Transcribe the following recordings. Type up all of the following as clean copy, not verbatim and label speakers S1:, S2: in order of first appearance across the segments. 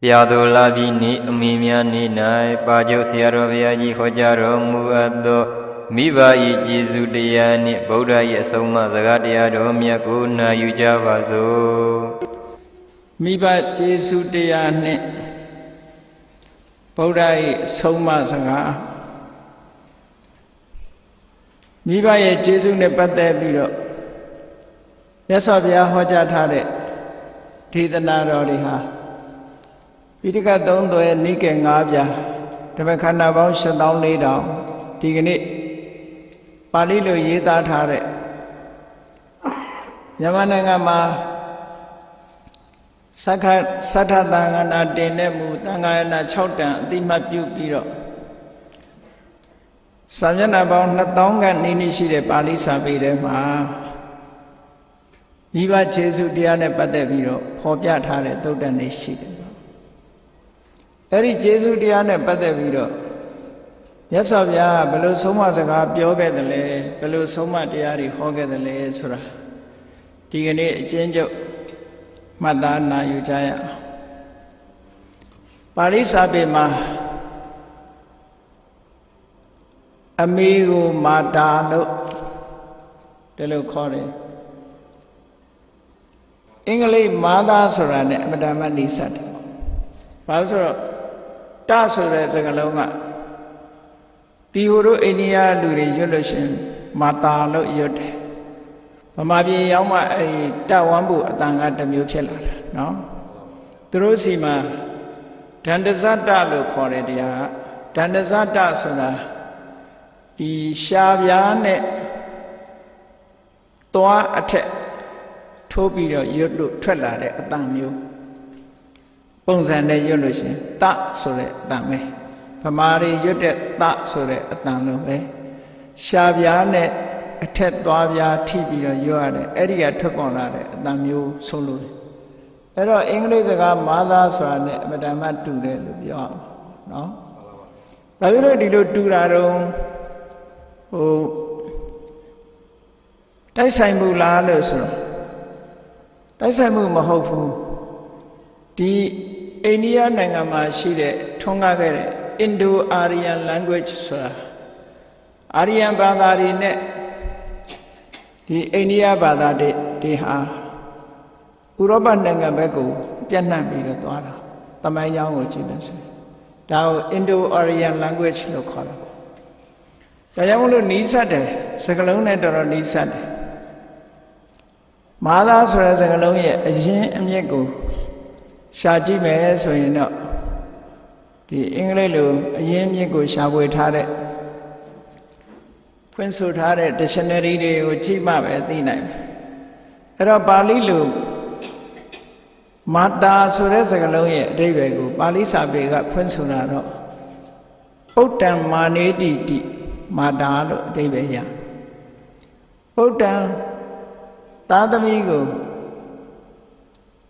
S1: ပြာသူလာပြီးနေ့အမိများနေ၌ပါကျုပ်ဆရာတော်ဘုရားကြီးဟောကြားတော်မူအပ်သောမိဘ၏ကျေးဇူးတရားနှင့်ဗုဒ္ဓ၏အဆုံးအမစကားတရားတော်မြတ်ကိုနာယူကြပါစို့
S2: မိဘကျေးဇူးတရားနှင့်ဗုဒ္ဓ၏အဆုံးအမစကားမိဘရဲ့ကျေးဇူးနဲ့ပတ်သက်ပြီးတော့မြတ်စွာဘုရားဟောကြားထားတဲ့ဒေသနာတော်တွေဟာပိဋကတ်3သွဲနိကေ9ပြားဓမ္မခန္ဓာပေါင်း7400ဒီကနေ့ပါဠိလိုရေးသားထားတဲ့မြန်မာနိုင်ငံမှာသတ္ထသံဃာနာတင်တဲ့မူသံဃာနာ6တန်အတိမတ်ပြုပြီးတော့စာမျက်နှာပေါင်း2000ခန့်နီးရှိတဲ့ပါဠိစာပေထဲမှာမိဘကျေးဇူးတရားနဲ့ပတ်သက်ပြီးတော့ဖော်ပြထားတဲ့သုတ္တန်တွေရှိတယ်အဲ့ဒီကျေးဇူးတရားနဲ့ပတ်သက်ပြီးတော့မြတ်စွာဘုရားဘယ်လိုဆုံးမစကားပြောခဲ့သလဲဘယ်လိုဆုံးမတရားတွေဟောခဲ့သလဲဆိုတာဒီကနေ့အကျဉ်းချုပ်မှတ်သားနာယူကြရအောင်ပါဠိစာပေမှာအမေကိုမာတာလို့ဒီလိုခေါ်တယ်အင်္ဂလိပ်မာသားဆိုတာနဲ့အမတန်မှနှိစက်တယ်ဘာလို့ဆိုတော့တဆိုတဲ့စကားလုံးကဒီဟိုတို့အိန္ဒိယလူတွေရွတ်လို့ရှင်မာတာလို့ရွတ်တယ်ဗမာပြည်ရောက်မှအဲ့ဒီတဝမ်းဖို့အတန်ကတစ်မျိုးဖြစ်လာတာနော်သူတို့စီမှာဒန္တဇတလို့ခေါ်တဲ့တရားကဒန္တဇတဆိုတာဒီရှားပြားနဲ့သွားအထက်ထိုးပြီးတော့ရွတ်လို့ထွက်လာတဲ့အတန်မျိုးပုံစံနဲ့ရွတ်လို့ရှင်တဆိုတဲ့အတန်ပဲဗမာတွေရွတ်တဲ့တဆိုတဲ့အတန်လို့ပဲရှားပြားနဲ့အထက်သွားပြားထိပြီးတော့ရွတ်ရတယ်အဲ့ဒီကထွက်ပေါ်လာတဲ့အတန်မျိုးဆိုလို့အဲ့တော့အင်္ဂလိပ်စကားမာသားဆိုတာနဲ့အမတန်မှတူတယ်လို့ပြောအောင်နော်ဘာဖြစ်လို့ဒီလိုတူတာတော့တိုက်ဆိုင်မှုလားလို့ဆိုတော့တိုက်ဆိုင်မှုမဟုတ်ဘူးဒီအိန္ဒိယနိုင်ငံမှာရှိတဲ့ထွန်းကားခဲ့တဲ့ Indo-Aryan language ဆိုတာအာရီယန်ဘာသာတွေနဲ့ဒီအိန္ဒိယဘာသာတွေဟာဥရောပနိုင်ငံဘက်ကိုပြန့်နှံ့ပြီးတော့သွားတာတမိုင်းကြောင်းကိုကြည့်မယ်ဆိုရင်ဒါကို Indo-Aryan language လို့ခေါ်တာဒါကြောင့်မလို့နီးစပ်တယ်စကားလုံးနဲ့တော်တော်နီးစပ်တယ်မာသားဆိုတဲ့စကားလုံးရဲ့အရင်းအမြစ်ကိုရှာကြည့်မယ်ဆိုရင်တော့ဒီအင်္ဂလိပ်လိုအရင်းအမြစ်ကိုရှာဖွေထားတဲ့ဖွင့်ဆိုထားတဲ့ dictionary တွေကိုကြည့်မှပဲသိနိုင်မယ်အဲ့တော့ပါဠိလိုမာတာဆိုတဲ့စကားလုံးရဲ့အဓိပ္ပာယ်ကိုပါဠိစာပေကဖွင့်ဆိုတာတော့ပုတ္တံမာနေတိတိမာတာလို့အဓိပ္ပာယ်ရပုတ္တံသာသမီကို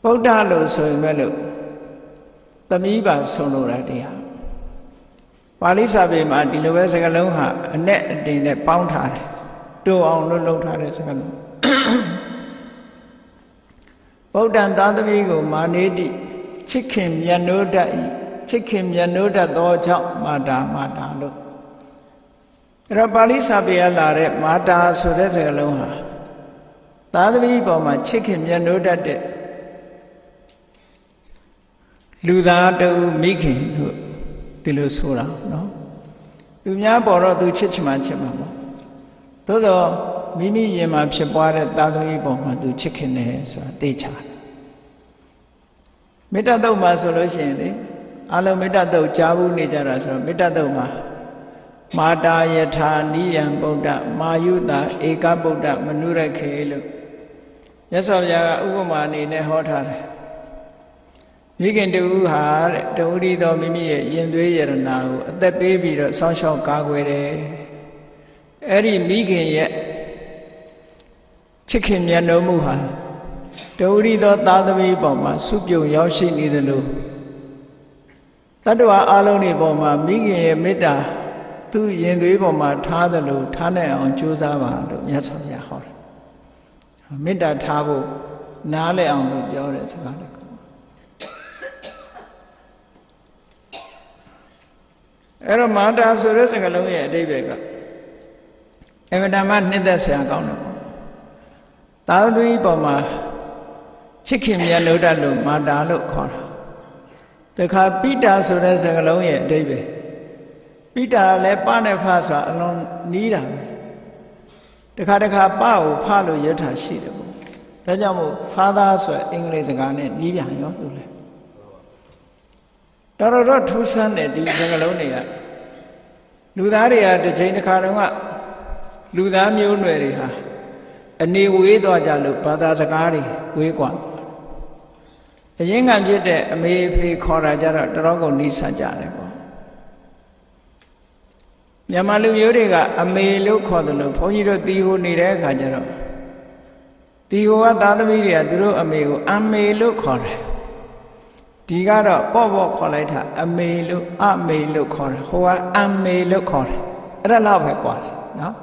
S2: ဗုဒ္ဓလို့ဆိုရင်ပဲလို့သမီးပါဆုံးလို့တာတရားပါဠိစာပေမှာဒီလိုပဲစကားလုံးဟာအနဲ့အတင်နဲ့ပေါင်းထားတယ်တိုးအောင်လို့လုပ်ထားတဲ့စကားလုံးဗုဒ္ဓံသာသမီကိုမာနေတိချစ်ခင်မြတ်နိုးတတ်၏ချစ်ခင်မြတ်နိုးတတ်သောကြောင့်မာတာလို့အဲ့တော့ပါဠိစာပေကလာတဲ့မာတာဆိုတဲ့စကားလုံးဟာသာသမီပေါ်မှာချစ်ခင်မြတ်နိုးတတ်တဲ့လူသားတူမိခင်တို့ဒီလိုဆိုတာနော်သူများပေါ်တော့သူချစ်ချင်မှချစ်မှာပေါ့သို့တော့မိမိရင်မှာဖြစ်ပွားတဲ့သာသမီပေါ်မှာသူချစ်ခင်တယ်ဆိုတာသိချတယ်မေတ္တာတုတ်မှာဆိုလို့ရှိရင်လေအလုံးမေတ္တာတုတ်ကြားဘူးနေကြတာဆိုတော့မေတ္တာတုတ်မှာမာတာယထာနိယံဗုဒ္ဓမာယုတာဧကဗုဒ္ဓမနုရခေလို့မြတ်စွာဘုရားကဥပမာအနေနဲ့ဟောထားတယ်မိခင်တူဟာတဲ့တဝိသောမိမိရဲ့ရင်သွေးယရနာကိုအသက်ပေးပြီးတော့ဆောင်းရှောက်ကာကွယ်တယ်အဲ့ဒီမိခင်ရဲ့ချစ်ခင်မြတ်နိုးမှုဟာတဝိသောသားသမီးပေါ်မှာစုပြုံရောက်ရှိနေသလိုတတ္တဝါအလုံးတွေပေါ်မှာမိခင်ရဲ့မေတ္တာသူ့ရင်သွေးပေါ်မှာထားသလိုထားနိုင်အောင်ကြိုးစားပါလို့မြတ်စွာဘုရားဟောတယ်မေတ္တာထားဖို့နားလည်အောင်လို့ပြောတဲ့စကားတခု အဲ့တော့မာတာဆိုတဲ့စကားလုံးရဲ့အဓိပ္ပာယ်ကအမတန်မှနှစ်သက်ဆရာကောင်းတယ်ပေါ့သာသမီပေါ်မှာချစ်ခင်မြတ်လို့တတ်လို့မာတာလို့ခေါ်တာတခါပိတာဆိုတဲ့စကားလုံးရဲ့အဓိပ္ပာယ်ပိတာလည်းပနဲ့ဖဆိုတာအလွန်နီးတာပဲတခါပကိုဖလို့ရထားရှိတယ်ပေါ့ဒါကြောင့်မို့ father ဆိုတဲ့အင်္ဂလိပ်စကားနဲ့နီးပြန်ရောသူလည်းတော်ထူးဆန်းတဲ့ဒီစကားလုံးတွေကလူသားတွေကတစ်ချိန်တစ်ခါတုန်းကလူသားမျိုးနွယ်တွေဟာအနေဝေးသွားကြလို့ဘာသာစကားတွေဝေးกว่าအရင်ကဖြစ်တဲ့အမေအဖေခေါ်တာကြတော့တော်ကုန်နီးစပ်ကြတယ်ပေါ့မြန်မာလူမျိုးတွေကအမေလို့ခေါ်တယ်လို့ဘုန်းကြီးတို့တီဟိုနေတဲ့အခါကျတော့တီဟိုကသားသမီးတွေကသူတို့အမေကိုအမေလို့ခေါ်တယ်ဒီကတော့ပေါ့ခေါ်လိုက်တာအမေလို့အမေလို့ခေါ်တယ်ဟိုကအမေလို့ခေါ်တယ်အဲ့ဒါတော့ပဲกว่าတယ်နော်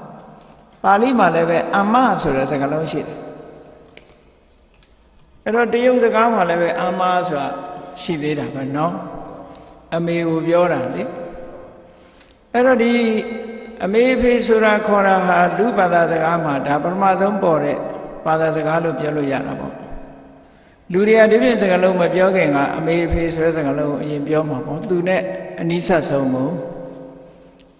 S2: ပါဠိမှာလည်းပဲအမဆိုတဲ့စကားလုံးရှိတယ်အဲ့တော့တရုတ်စကားမှာလည်းပဲအမဆိုတာရှိသေးတာပဲနော်အမေကိုပြောတာလေအဲ့တော့ဒီအမေဖေဆိုတာခေါ်တာဟာလူဘာသာစကားမှာဒါပထမဆုံးပေါ်တဲ့ဘာသာစကားလို့ပြောလို့ရတာပေါ့လူတွေကဒီပြင်စကားလုံးမပြောခင်ကအမေဖေဆိုတဲ့စကားလုံးကိုအရင်ပြောမှာပေါ့သူနဲ့အနိစ္စဆုံးကို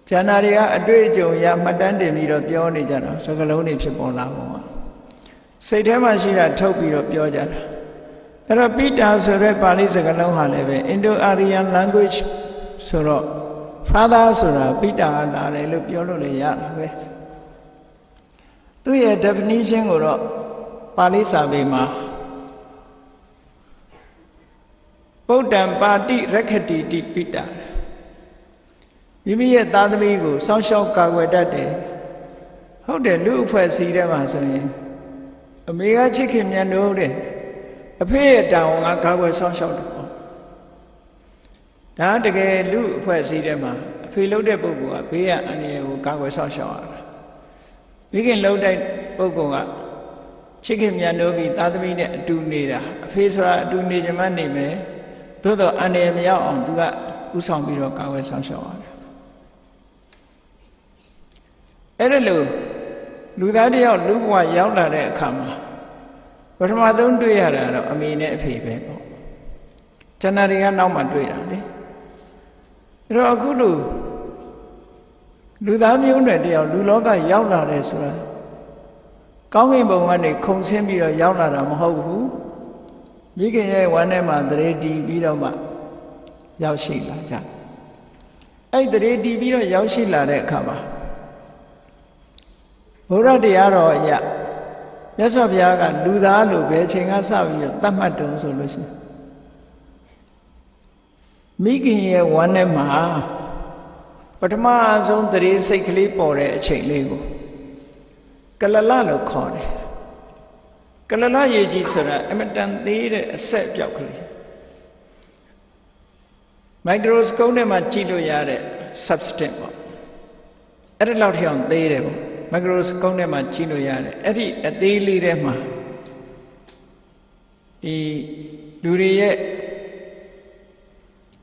S2: ကျန်တာတွေကအတွေ့အကြုံရမှတ်တမ်းတင်ပြီးတော့ပြောနေကြတာစကားလုံးတွေဖြစ်ပေါ်လာပုံကစိတ်ထဲမှာရှိတာထုတ်ပြီးတော့ပြောကြတာအဲ့တော့ပိတာဆိုတဲ့ပါဠိစကားလုံးဟာလည်းပဲ Indo-Aryan language ဆိုတော့ father ဆိုတာပိတာလာတယ်လို့ပြောလို့လည်းရတာပဲသူ့ရဲ့ definition ကိုတော့ပါဠိစာပေမှာပုဒ္ဒံပါတိရက္ခတိတိပိတာမိမိရဲ့သားသမီးကိုစောင့်ရှောက်ကာကွယ်တတ်တယ်ဟုတ်တယ်လူအဖွဲ့အစည်းထဲမှာဆိုရင်အမေကချစ်ခင်မြတ်လို့တဲ့အဖေရဲ့တာဝန်ကကာကွယ်စောင့်ရှောက်တယ်ပေါ့ဒါတကယ်လူအဖွဲ့အစည်းထဲမှာအဖေလှုပ်တဲ့ပုဂ္ဂိုလ်ကဘေးကအန္တရာယ်ကိုကာကွယ်စောင့်ရှောက်ရတာမိခင်လှုပ်တဲ့ပုဂ္ဂိုလ်ကချစ်ခင်မြတ်လို့ပြီးသားသမီးနဲ့အတူနေတာအဖေဆိုတာအတူနေကြမှနေမယ်သို့တော့အန္တရာယ်မရောက်အောင်သူကဥဆောင်ပြီးတော့ကာကွယ်စောင့်ရှောက်ရတယ်အဲ့ဒါလို့လူသားတယောက်လူဘဝရောက်လာတဲ့အခါမှာပထမဆုံးတွေ့ရတာတော့အမေနဲ့အဖေပဲပေါ့ကျန်တာတွေကနောက်မှတွေ့တာလေအဲ့တော့အခုလူသားမျိုးနွယ်တယောက်လူလောကရောက်လာတယ်ဆိုတာကောင်းကင်ဘုံကနေခုန်ဆင်းပြီးတော့ရောက်လာတာမဟုတ်ဘူးမိခင်ရဲ့ဝမ်းထဲမှာသရေတီးပြီးတော့မှရောက်ရှိလာကြအဲ့သရေတီးပြီးတော့ရောက်ရှိလာတဲ့အခါမှာဘုရားတရားတော်အရာမြတ်စွာဘုရားကလူသားလို့ပဲအချိန်ကစပြီးတော့သတ်မှတ်တုံးဆိုလို့ရှိရင်မိခင်ရဲ့ဝမ်းထဲမှာပထမဆုံးသရေစိတ်ကလေးပေါ်တဲ့အချိန်လေးကိုကလလလို့ခေါ်တယ်ကလလရေကြီးဆိုတာအမတန်သေးတဲ့အဆက်ပြောက်ကလေးမိုက်ခရိုစကုပ်နဲ့မှကြည့်လို့ရတဲ့ substance ပေါ့အဲ့ဒါလောက်ထအောင်သေးတယ်ပေါ့မိုက်ခရိုစကုပ်နဲ့မှကြည့်လို့ရတယ်အဲ့ဒီအသေးလေးထဲမှာဒီလူတွေရဲ့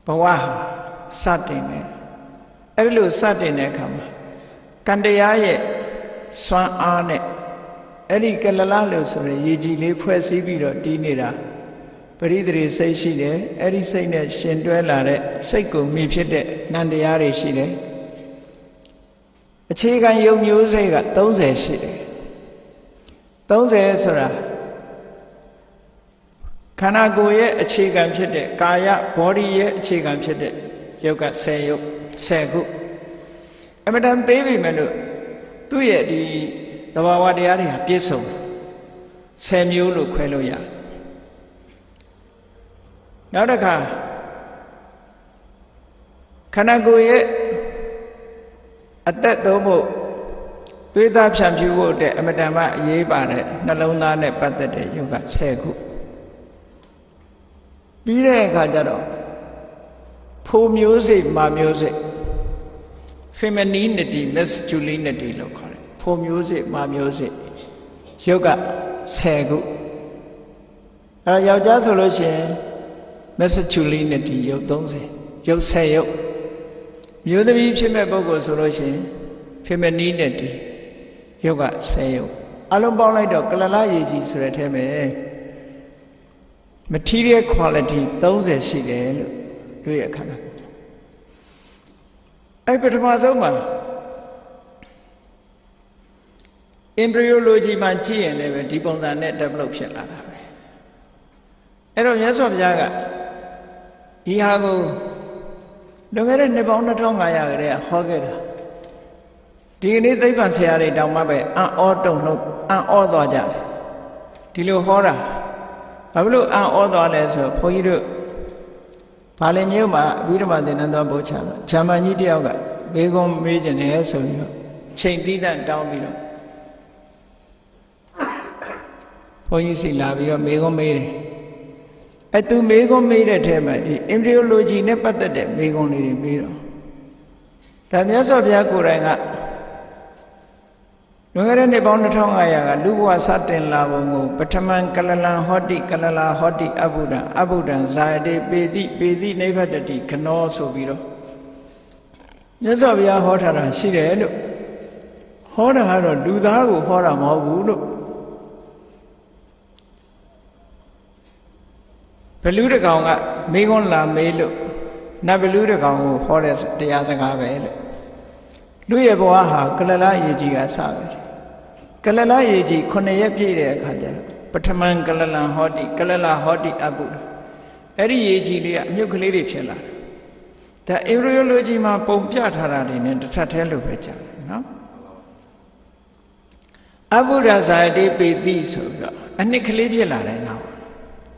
S2: ဘဝစတင်တယ်အဲ့လိုစတင်တဲ့အခါမှာကံတရားရဲ့စွမ်းအားနဲ့အဲ့ဒီကလလလို့ဆိုရယ်ရေကြီးလေးဖွဲ့စည်းပြီးတော့တီးနေတာပရိသေစိတ်ရှိတယ်အဲ့ဒီစိတ်နဲ့ရှင်တွဲလာတဲ့စိတ်ကိုမိဖြစ်တဲ့နန္တရားတွေရှိတယ်အခြေခံယုံမျိုးစိတ်က30ရှိတယ်30ဆိုတာခန္ဓာကိုယ်ရဲ့အခြေခံဖြစ်တဲ့ကာယ body ရဲ့အခြေခံဖြစ်တဲ့ယုတ်က10ယုတ်10ခုအမှန်တန်သေးပြီမဲ့လို့သူ့ရဲ့ဒီသဘာဝတရားတွေဟာပြည့်စုံ10မျိုးလို့ခွဲလို့ရတယ်နောက်တစ်ခါခန္ဓာကိုယ်ရဲ့အသက်သုံးဖို့သွေးသားဖြန့်ဖြူးဖို့တဲ့အမတန်မှအရေးပါတဲ့နှလုံးသားနဲ့ပတ်သက်တဲ့ယုတ်က10ခုပြီးတဲ့အခါကျတော့ဖိုမျိုးစိတ်မာမျိုးစိတ် femininity masculinity လို့ခေါ်တယ်ဖိုမျိုးစိတ်မာမျိုးစိတ်ယုတ်က10ခုအဲ့တော့ယောက်ျားဆိုလို့ရှိရင် masculinity ယုတ်30ယုတ်10ယုတ် မျိုးသမီးဖြစ်မဲ့ပုဂ္ဂိုလ်ဆိုလို့ရှိရင်ဖြစ်မဲ့နီးနဲ့ဒီယုတ်က10ယုတ်အလုံးပေါင်းလိုက်တော့ကလလရေကြီးဆိုတဲ့အထဲမှာ material quality 30ရှိတယ်လို့တွေ့ရခါတာအဲ့ပထမဆုံးမှာ embryology မှာကြည့်ရင်လည်းပဲဒီပုံစံနဲ့ develop ဖြစ်လာတာပဲအဲ့တော့မြတ်စွာဘုရားကဒီဟာကိုလွန်ခဲ့တဲ့နှစ်ပေါင်း2500ခရဲဟောခဲ့တာဒီကနေ့သိပ္ပံဆရာတွေတောင်မှပဲအံ့ဩတုန်လှုပ်အံ့ဩသွားကြတယ်ဒီလိုဟောတာဘာလို့အံ့ဩသွားလဲဆိုဘုန်းကြီးတို့ဘာလဲမြို့မှာအဘိဓမ္မာသင်္นานတော်ဘုရားဂျာမန်ကြီးတယောက်ကမေကွန်မေးကျင်တယ်ဆိုပြီးတော့ချိန်သီးသန့်တောင်းပြီးတော့ဘုန်းကြီးစီလာပြီးတော့မေကွန်မေးတယ်အဲ့သူမေကွန်မေးတဲ့ထဲမှာဒီ embryology နဲ့ပတ်သက်တဲ့မေကွန်လေးတွေမေးတော့ဒါမြတ်စွာဘုရားကိုယ်တိုင်ကလွန်ခဲ့တဲ့နှစ်ပေါင်း2500ကလူဘဝစတင်လာပုံကိုပထမံကလလံဟောတိကလလာဟောတိအဘုဒ္ဓံအဘုဒ္ဓံဇာယတိပေတိနိဗ္ဗတတိခနောဆိုပြီးတော့မြတ်စွာဘုရားဟောထားတာရှိတယ်လို့ဟောတာကတော့လူသားကိုဟောတာမဟုတ်ဘူးလို့ဘလူတကောင်ကမေးခွန်းလာမေးလို့နတ်ဘလူတကောင်ကိုဟောတဲ့တရားစကားပဲလို့လူရဲ့ဘဝဟာကလလရေကြီးကစပဲကလလရေကြီး9ရက်ပြည့်တဲ့အခါကျတော့ပထမံကလလံဟောတိကလလဟောတိအဘုဒ္ဓအဲ့ဒီရေကြီးလေးကအမြုပ်ကလေးတွေဖြစ်လာတယ်ဒါ embryology မှာပုံပြထားတာတွေနဲ့တစ်ထပ်တည်းလို့ပဲကြားတယ်နော်အဘုဒ္ဓဇာယတိပေတိဆိုပြီးတော့အနှစ်ကလေးဖြစ်လာတယ်နောက်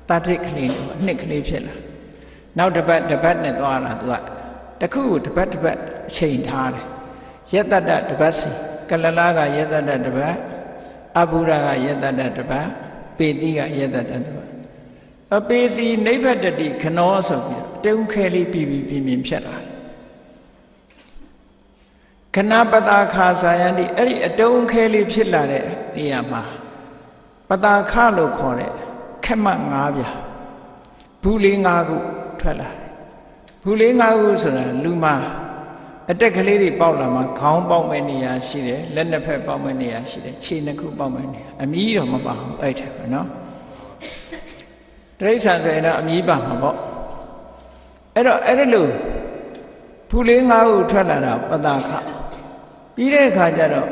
S2: တာတိကလေးအနှစ်ကလေးဖြစ်လာနောက်တစ်ပတ်နဲ့သွားတာသူကတခုကိုတစ်ပတ်အချိန်ထားတယ်ယတ္တတတစ်ပတ်စီကလလကယတ္တတတစ်ပတ်အဘုဒ္ဓကယတ္တတတစ်ပတ်ပေတိကယတ္တတတစ်ပတ်အပေတိနိဗ္ဗတတိခနောဆိုပြီးတုံးခဲလေးပြင်းဖြစ်လာခဏပတာခာစာယန္တိအဲ့ဒီအတုံးခဲလေးဖြစ်လာတဲ့နေရာမှာပတာခလို့ခေါ်တဲ့ခက်မှတ်5ပြားဘူးလေး5ခုထွက်လာတယ်ဘူးလေး5ခုဆိုတာလူမှာအတက်ကလေးတွေပေါက်လာမှာခေါင်းပေါက်မဲ့နေရာရှိတယ်လက်နှစ်ဖက်ပေါက်မဲ့နေရာရှိတယ်ခြေနှစ်ခုပေါက်မဲ့နေရာအမြီးတော့မပါဘူးအဲ့ထဲပဲနော်တိရစ္ဆာန်ဆိုရင်တော့အမြီးပါမှာပေါ့အဲ့တော့အဲ့ဒီလိုဘူးလေး5ခုထွက်လာတာပတာခပြီးတဲ့အခါကျတော့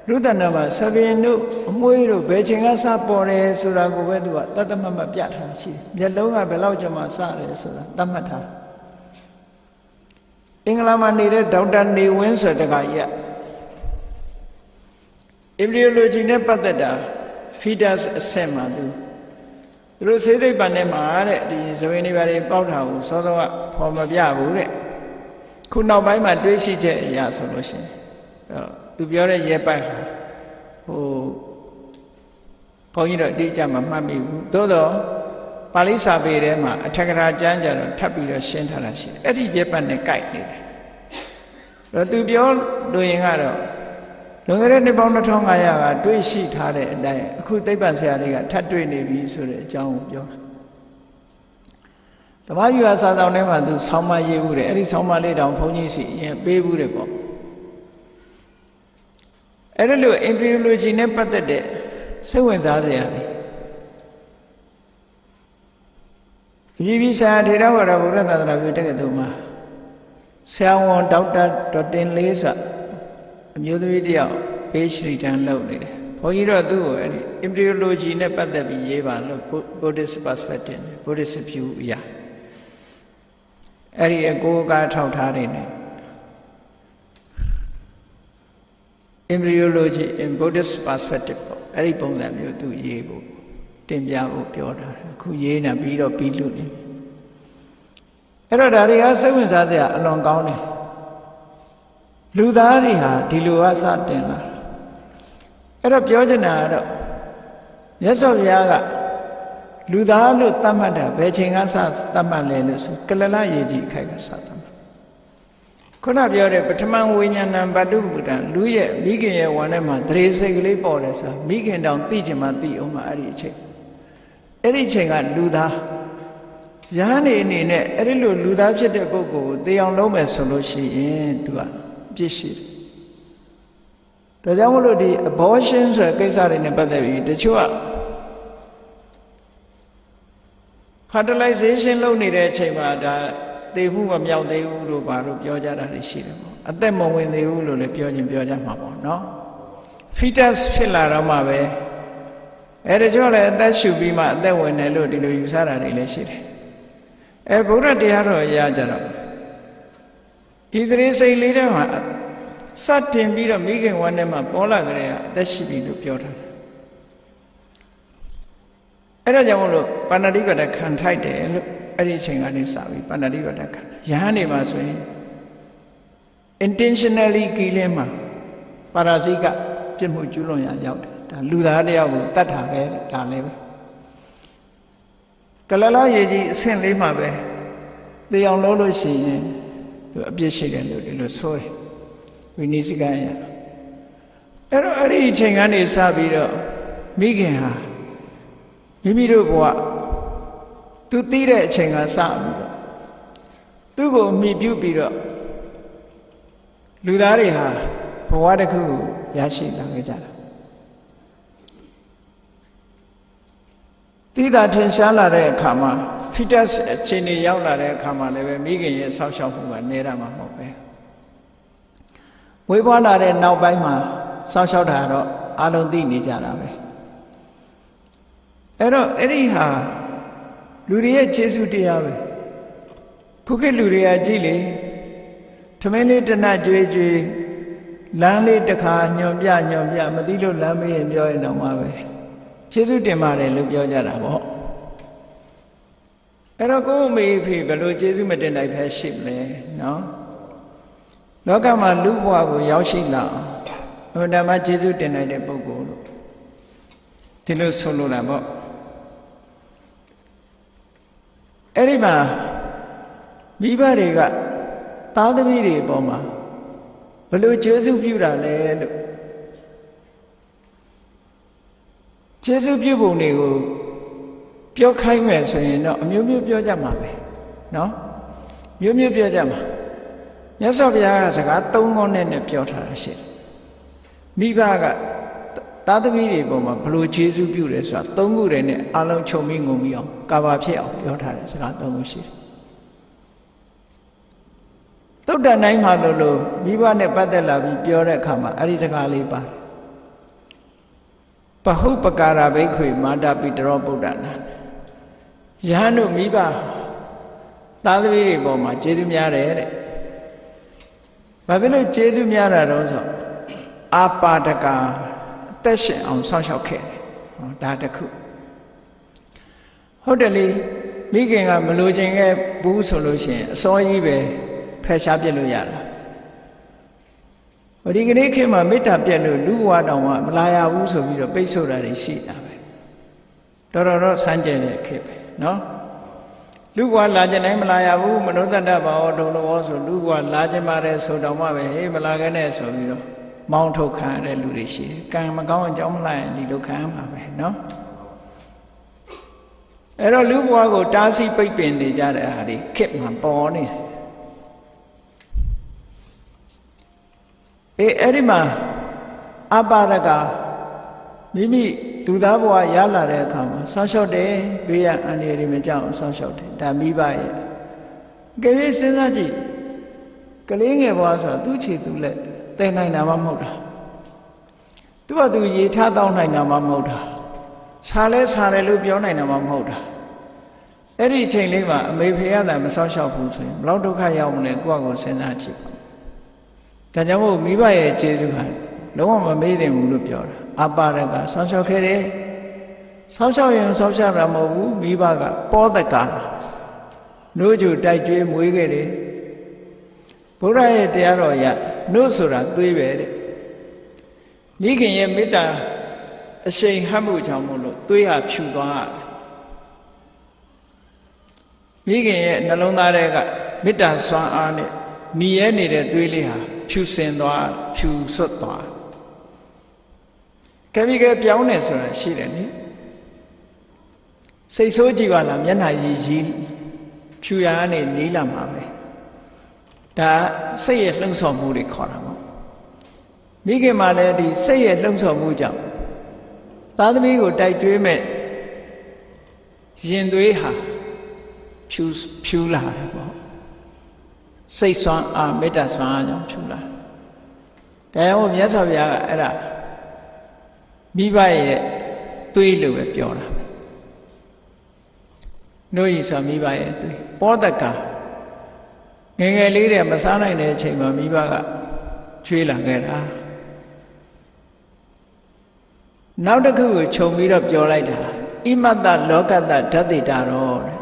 S2: လူတဏ္ဍမှာသဘင်တို့အမွှေးတို့ဘယ်ချိန်ကစပေါ်တယ်ဆိုတာကိုပဲသူကတတ်မှတ်ပြထားရှိတယ်မျက်လုံးကဘယ်လောက်ကျမှစတယ်ဆိုတာသတ်မှတ်ထားအင်္ဂလာမှာနေတဲ့ဒေါက်တာနေဝင်းဆိုတဲ့ကကြီးက embryology နဲ့ပတ်သက်တာ fetus အဆင့်မှာသူတို့စေသိပ္ပံနဲ့မှာတဲ့ဒီဇဝင်တွေဘာတွေပေါက်တာကိုစောစောကဖော်မပြဘူးတဲ့ခုနောက်ပိုင်းမှာတွေးရှိချက်အရာဆိုလို့ရှိရင်သူပြောတဲ့ရဲပိုက်ဟာဟိုဘုန်းကြီးတို့အတိအကျမမှတ်မိဘူးသို့တော့ပါဠိစာပေထဲမှာအထက်ကရာကျမ်းကြတော့ထပ်ပြီးတော့ရှင်းထားတာရှိတယ်အဲ့ဒီရဲပတ်နဲ့ကြိုက်နေတယ်တော့သူပြောလို့ရင်ကတော့လွန်ခဲ့တဲ့နှစ်ပေါင်း2500ကတွေးရှိထားတဲ့အတိုင်းအခုသိပ္ပံဆရာတွေကထပ်တွေးနေပြီဆိုတဲ့အကြောင်းကိုပြောတာဓမ္မယူဟာစာဆောင်ထဲမှာသူဆောင်းမရေးဘူးတဲ့အဲ့ဒီဆောင်းမလေးတောင်ဘုန်းကြီးစီရင်ပေးဘူးတဲ့ပေါ့အဲ့ဒါလို့ embryology နဲ့ပတ်သက်တဲ့စိတ်ဝင်စားစရာတွေပြည်ပြည်ဆိုင်ရာထေရဝါဒဗုဒ္ဓသာသနာပြုတက္ကသိုလ်မှာဆရာဝန်ဒေါက်တာဒေါ်တင်လေးဆိုအမျိုးသမီးတယောက်ဘေးရှရီတန်လုပ်နေတယ်ဘုန်းကြီးတော့သူ့ကိုအဲ့ဒီ embryology နဲ့ပတ်သက်ပြီးရေးပါလို့ Buddhist perspective Buddhist view အရာအဲ့ဒီအကိုကားထောက်ထားနေတယ်embryology in Buddhist perspective ပေါ့အဲ့ဒီပုံစံမျိုးသူရေးဖို့တင်ပြဖို့ပြောတာအခုရေးနေပြီးတော့ပြီးလို့နေအဲ့တော့ဒါတွေကစိတ်ဝင်စားစရာအလွန်ကောင်းတယ်လူသားတွေဟာဒီလိုအစတင်လာအဲ့တော့ပြောချင်တာကတော့မြတ်စွာဘုရားကလူသားလို့သတ်မှတ်တာဘယ်ချိန်ကစသတ်မှတ်လဲလို့ဆိုကလလရေကြီးအခိုက်ကစသတ်မှတ်ခုနပြောတဲ့ပထမဝိညာဏံဗတ္တုဗုဒ္ဓံလူရဲ့မိခင်ရဲ့ဝမ်းထဲမှာသရေစိတ်ကလေးပေါ်တယ်ဆိုတာမိခင်တောင်သိချင်မှသိအောင်မှအဲ့ဒီအချိန်ကလူသား ယဟန်အနေနဲ့အဲ့ဒီလိုလူသားဖြစ်တဲ့ပုဂ္ဂိုလ်ကိုသေအောင်လုပ်မယ်ဆိုလို့ရှိရင်သူကအပြစ်ရှိတယ်ဒါကြောင့်မလို့ဒီ abortion ဆိုတဲ့ကိစ္စတွေနဲ့ပတ်သက်ပြီးတချို့က fertilization လုပ်နေတဲ့အချိန်မှာဒါသေမှုမမြောက်သေးဘူးလို့ဘာလို့ပြောကြတာတွေရှိတယ်ပေါ့အသက်မဝင်သေးဘူးလို့လည်းပြောကြမှာပေါ့နော် fetus ဖြစ်လာတော့မှပဲအဲ့ဒါကြောင့်လည်းအသက်ရှူပြီးမှအသက်ဝင်တယ်လို့ဒီလိုယူဆတာတွေလည်းရှိတယ်အဲဗုဒ္ဓတရားတော်အရာကြတော့ဒီသရေစိတ်လေးထဲမှာစတင်ပြီးတော့မိခင်ဝမ်းထဲမှာပေါ်လာကြတဲ့အသက်ရှိပြီလို့ပြောထားတယ်အဲ့ဒါကြောင့်မလို့ပါဏာတိပါဒခံထိုက်တယ်လို့အဲ့ဒီအချိန်ကနေစပြီးပါဏာတိပါဒခံယဟန်နေမှာဆိုရင် intentionally killing မှာပါရာဇိကပြစ်မှုကျူးလွန်ရာရောက်တယ်ဒါလူသားတယောက်ကိုတတ်တာပဲဒါလည်းပဲကလလရေကြီးအဆင့်လေးမှာပဲသေအောင်လုပ်လို့ရှိရင်သူအပြစ်ရှိတယ်လို့ဒီလိုဆိုတယ်ဝိနည်းစကားရအဲ့တော့အဲ့ဒီအချိန်ကနေစပြီးတော့မိခင်ဟာမိမိတို့ဘဝသူသိတဲ့အချိန်ကစပြီးတော့သူ့ကိုမိပြုပြီးတော့လူသားတွေဟာဘဝတစ်ခုရရှိလာခဲ့ကြတာတိသာထင်ရှားလာတဲ့အခါမှာ fetus အခြေအနေရောက်လာတဲ့အခါမှာလည်းပဲမိခင်ရဲ့ဆောက်ရှောက်မှုကနေတာမှမဟုတ်ပဲမွေးဖွားလာတဲ့နောက်ပိုင်းမှာဆောက်ရှောက်တာတော့အလုံးသိနေကြတာပဲအဲ့တော့အဲ့ဒီဟာလူတွေရဲ့ခြေဆုတရားပဲခုခေတ်လူတွေကကြည့်လေထမင်းလေးတနတ်ကြွေးကြွေးလမ်းလေးတစ်ခါညွန်ပြမသိလို့လမ်းမေးရင်ပြောရင်တော့မှပဲခြေဆုတင်ပါတယ်လို့ပြောကြတာပေါ့အဲ့တော့ကိုယ့်အမေဖေဘယ်လိုခြေဆုမတင်နိုင်ဖဲရှိမလဲနော်လောကမှာလူဘဝကိုရောက်ရှိလာအောင်အမှန်တမ်းခြေဆုတင်နိုင်တဲ့ပုဂ္ဂိုလ်လို့ဒီလိုဆိုလိုတာပေါ့အဲ့ဒီမှာမိဘတွေကသားသမီးတွေအပေါ်မှာဘယ်လိုကျေးဇူးပြုတာလဲလို့ကျေးဇူးပြုပုံတွေကိုပြောခိုင်းမယ်ဆိုရင်တော့အမျိုးမျိုးပြောကြမှာပဲနော်မျိုးမျိုးပြောကြမှာမြတ်စွာဘုရားကစကား၃ခုနဲ့ပြောထားတာရှိတယ်မိဘကသားသမီးတွေပေါ်မှာဘယ်လိုကျေးဇူးပြုတယ်ဆိုတာ၃ခုတည်းနဲ့အလုံးချုပ်ပြီးငုံပြီးအောင်ကာဘာဖြစ်အောင်ပြောထားတယ်စကား၃ခုရှိတယ်သုတ္တန်တိုင်းမှာလို့မိဘနဲ့ပတ်သက်လာပြီးပြောတဲ့အခါမှာအဲ့ဒီစကားလေးပါတယ်ပဟုပကာရဘိက္ခွေမာတာပိတရောဗုဒ္ဓနာယဟန်တို့မိဘသားသမီးတွေပေါ်မှာကျေးဇူးများတယ်တဲ့ဘာဖြစ်လို့ကျေးဇူးများတာတော့ဆိုအာပါဒကာအသက်ရှင်အောင်စောင့်ရှောက်ခဲ့တယ်ဟောဒါတခုဟုတ်တယ်လေမိခင်ကမလိုချင်ခဲ့ဘူးဆိုလို့ရှိရင်အစောကြီးပဲဖယ်ရှားပြစ်လို့ရတာဒီကနေ့ခေတ်မှာမေတ္တာပြတ်လို့လူဘဝတောင်မှမလာရဘူးဆိုပြီးတော့ပိတ်ဆို့တာတွေရှိတာပဲတော်ဆန်းကျင်တဲ့ခေတ်ပဲနော်လူဘဝလာခြင်းတိုင်းမလာရဘူးမနောတတ္တဘာဝဒုံလောဆိုလူဘဝလာခြင်းပါတယ်ဆိုတော့မှပဲဟေးမလာခဲ့နဲ့ဆိုပြီးတော့မောင်းထုတ်ခံရတဲ့လူတွေရှိတယ်ကံမကောင်းအကြောင်းမလိုက်ရင်ဒီလိုခံရမှာပဲနော်အဲ့တော့လူဘဝကိုတားဆီးပိတ်ပင်နေကြတဲ့ဟာတွေခေတ်မှာပေါ်နေတယ်အဲ့ဒီမှာအပါရကမိမိလူသားဘဝရလာတဲ့အခါမှာဆောင်းလျှောက်တယ်ဘေးရန်အန္တရာယ်တွေမကြောက်အောင်ဆောင်းလျှောက်တယ်ဒါမိဘရဲ့ကလေးစဉ်းစားကြည့်ကလေးငယ်ဘဝဆိုတာသူ့ခြေသူ့လက်တည်နိုင်တာမှမဟုတ်တာသူ့ဟာသူရေထားတောင်းနိုင်တာမှမဟုတ်တာစားတယ်လို့ပြောနိုင်တာမှမဟုတ်တာအဲ့ဒီအချိန်လေးမှာအမေဖေရတာမဆောင်းလျှောက်ဘူးဆိုရင်ဘလောက်ဒုက္ခရောက်မလဲကိုယ့်အကိုစဉ်းစားကြည့်ပါဒါကြောင့်မို့မိဘရဲ့ကျေးဇူးဟာလုံးဝမမေ့သင့်ဘူးလို့ပြောတာအပါရကဆောင်းလျှောက်ခဲ့တယ်ဆောင်းလျှောက်ရင်ဆောင်းလျှောက်တာမဟုတ်ဘူးမိဘကပောတကနိုးကြိုတိုက်ကျွေးမွေးခဲ့တယ်ဘုရားရဲ့တရားတော်ရနို့ဆိုတာသွေးပဲတဲ့မိခင်ရဲ့မေတ္တာအရှိန်ဟပ်မှုကြောင့်မို့လို့သွေးဟာဖြူသွားတယ်မိခင်ရဲ့နှလုံးသားထဲကမေတ္တာစွမ်းအားနဲ့ညီရဲနေတဲ့သွေးလေးဟာဖြူစင်သွားဖြူဆွတ်သွားကဲပြီးကဲပြောင်းနေဆိုတာရှိတယ်နိစိတ်ဆိုးကြည့်ပါလားမျက်နှာရည် ဖြူရာကနေနီးလာမှာပဲဒါစိတ်ရဲ့လှုံ့ဆော်မှုတွေခေါ်တာပေါ့မိခင်မှလည်းဒီစိတ်ရဲ့လှုံ့ဆော်မှုကြောင့်သားသမီးကိုတိုက်ကျွေးမဲ့ရင်သွေးဟာဖြူလာတယ်ပေါ့စိတ်ဆွမ်းအားမေတ္တာဆွမ်းအားကြောင့်ဖြူလာတယ်ဒါကြောင့်မြတ်စွာဘုရားကအဲ့ဒါမိဘရဲ့သွေးလို့ပဲပြောတာနှုတ်ရည်ဆိုမိဘရဲ့သွေးပောတကငယ်ငယ်လေးတည်းမစားနိုင်တဲ့အချိန်မှာမိဘကချွေးလာခဲ့တာနောက်တစ်ခုကိုခြုံပြီးတော့ပြောလိုက်တာဣမတ္တလောကတ္တဓာတိတာရောတဲ့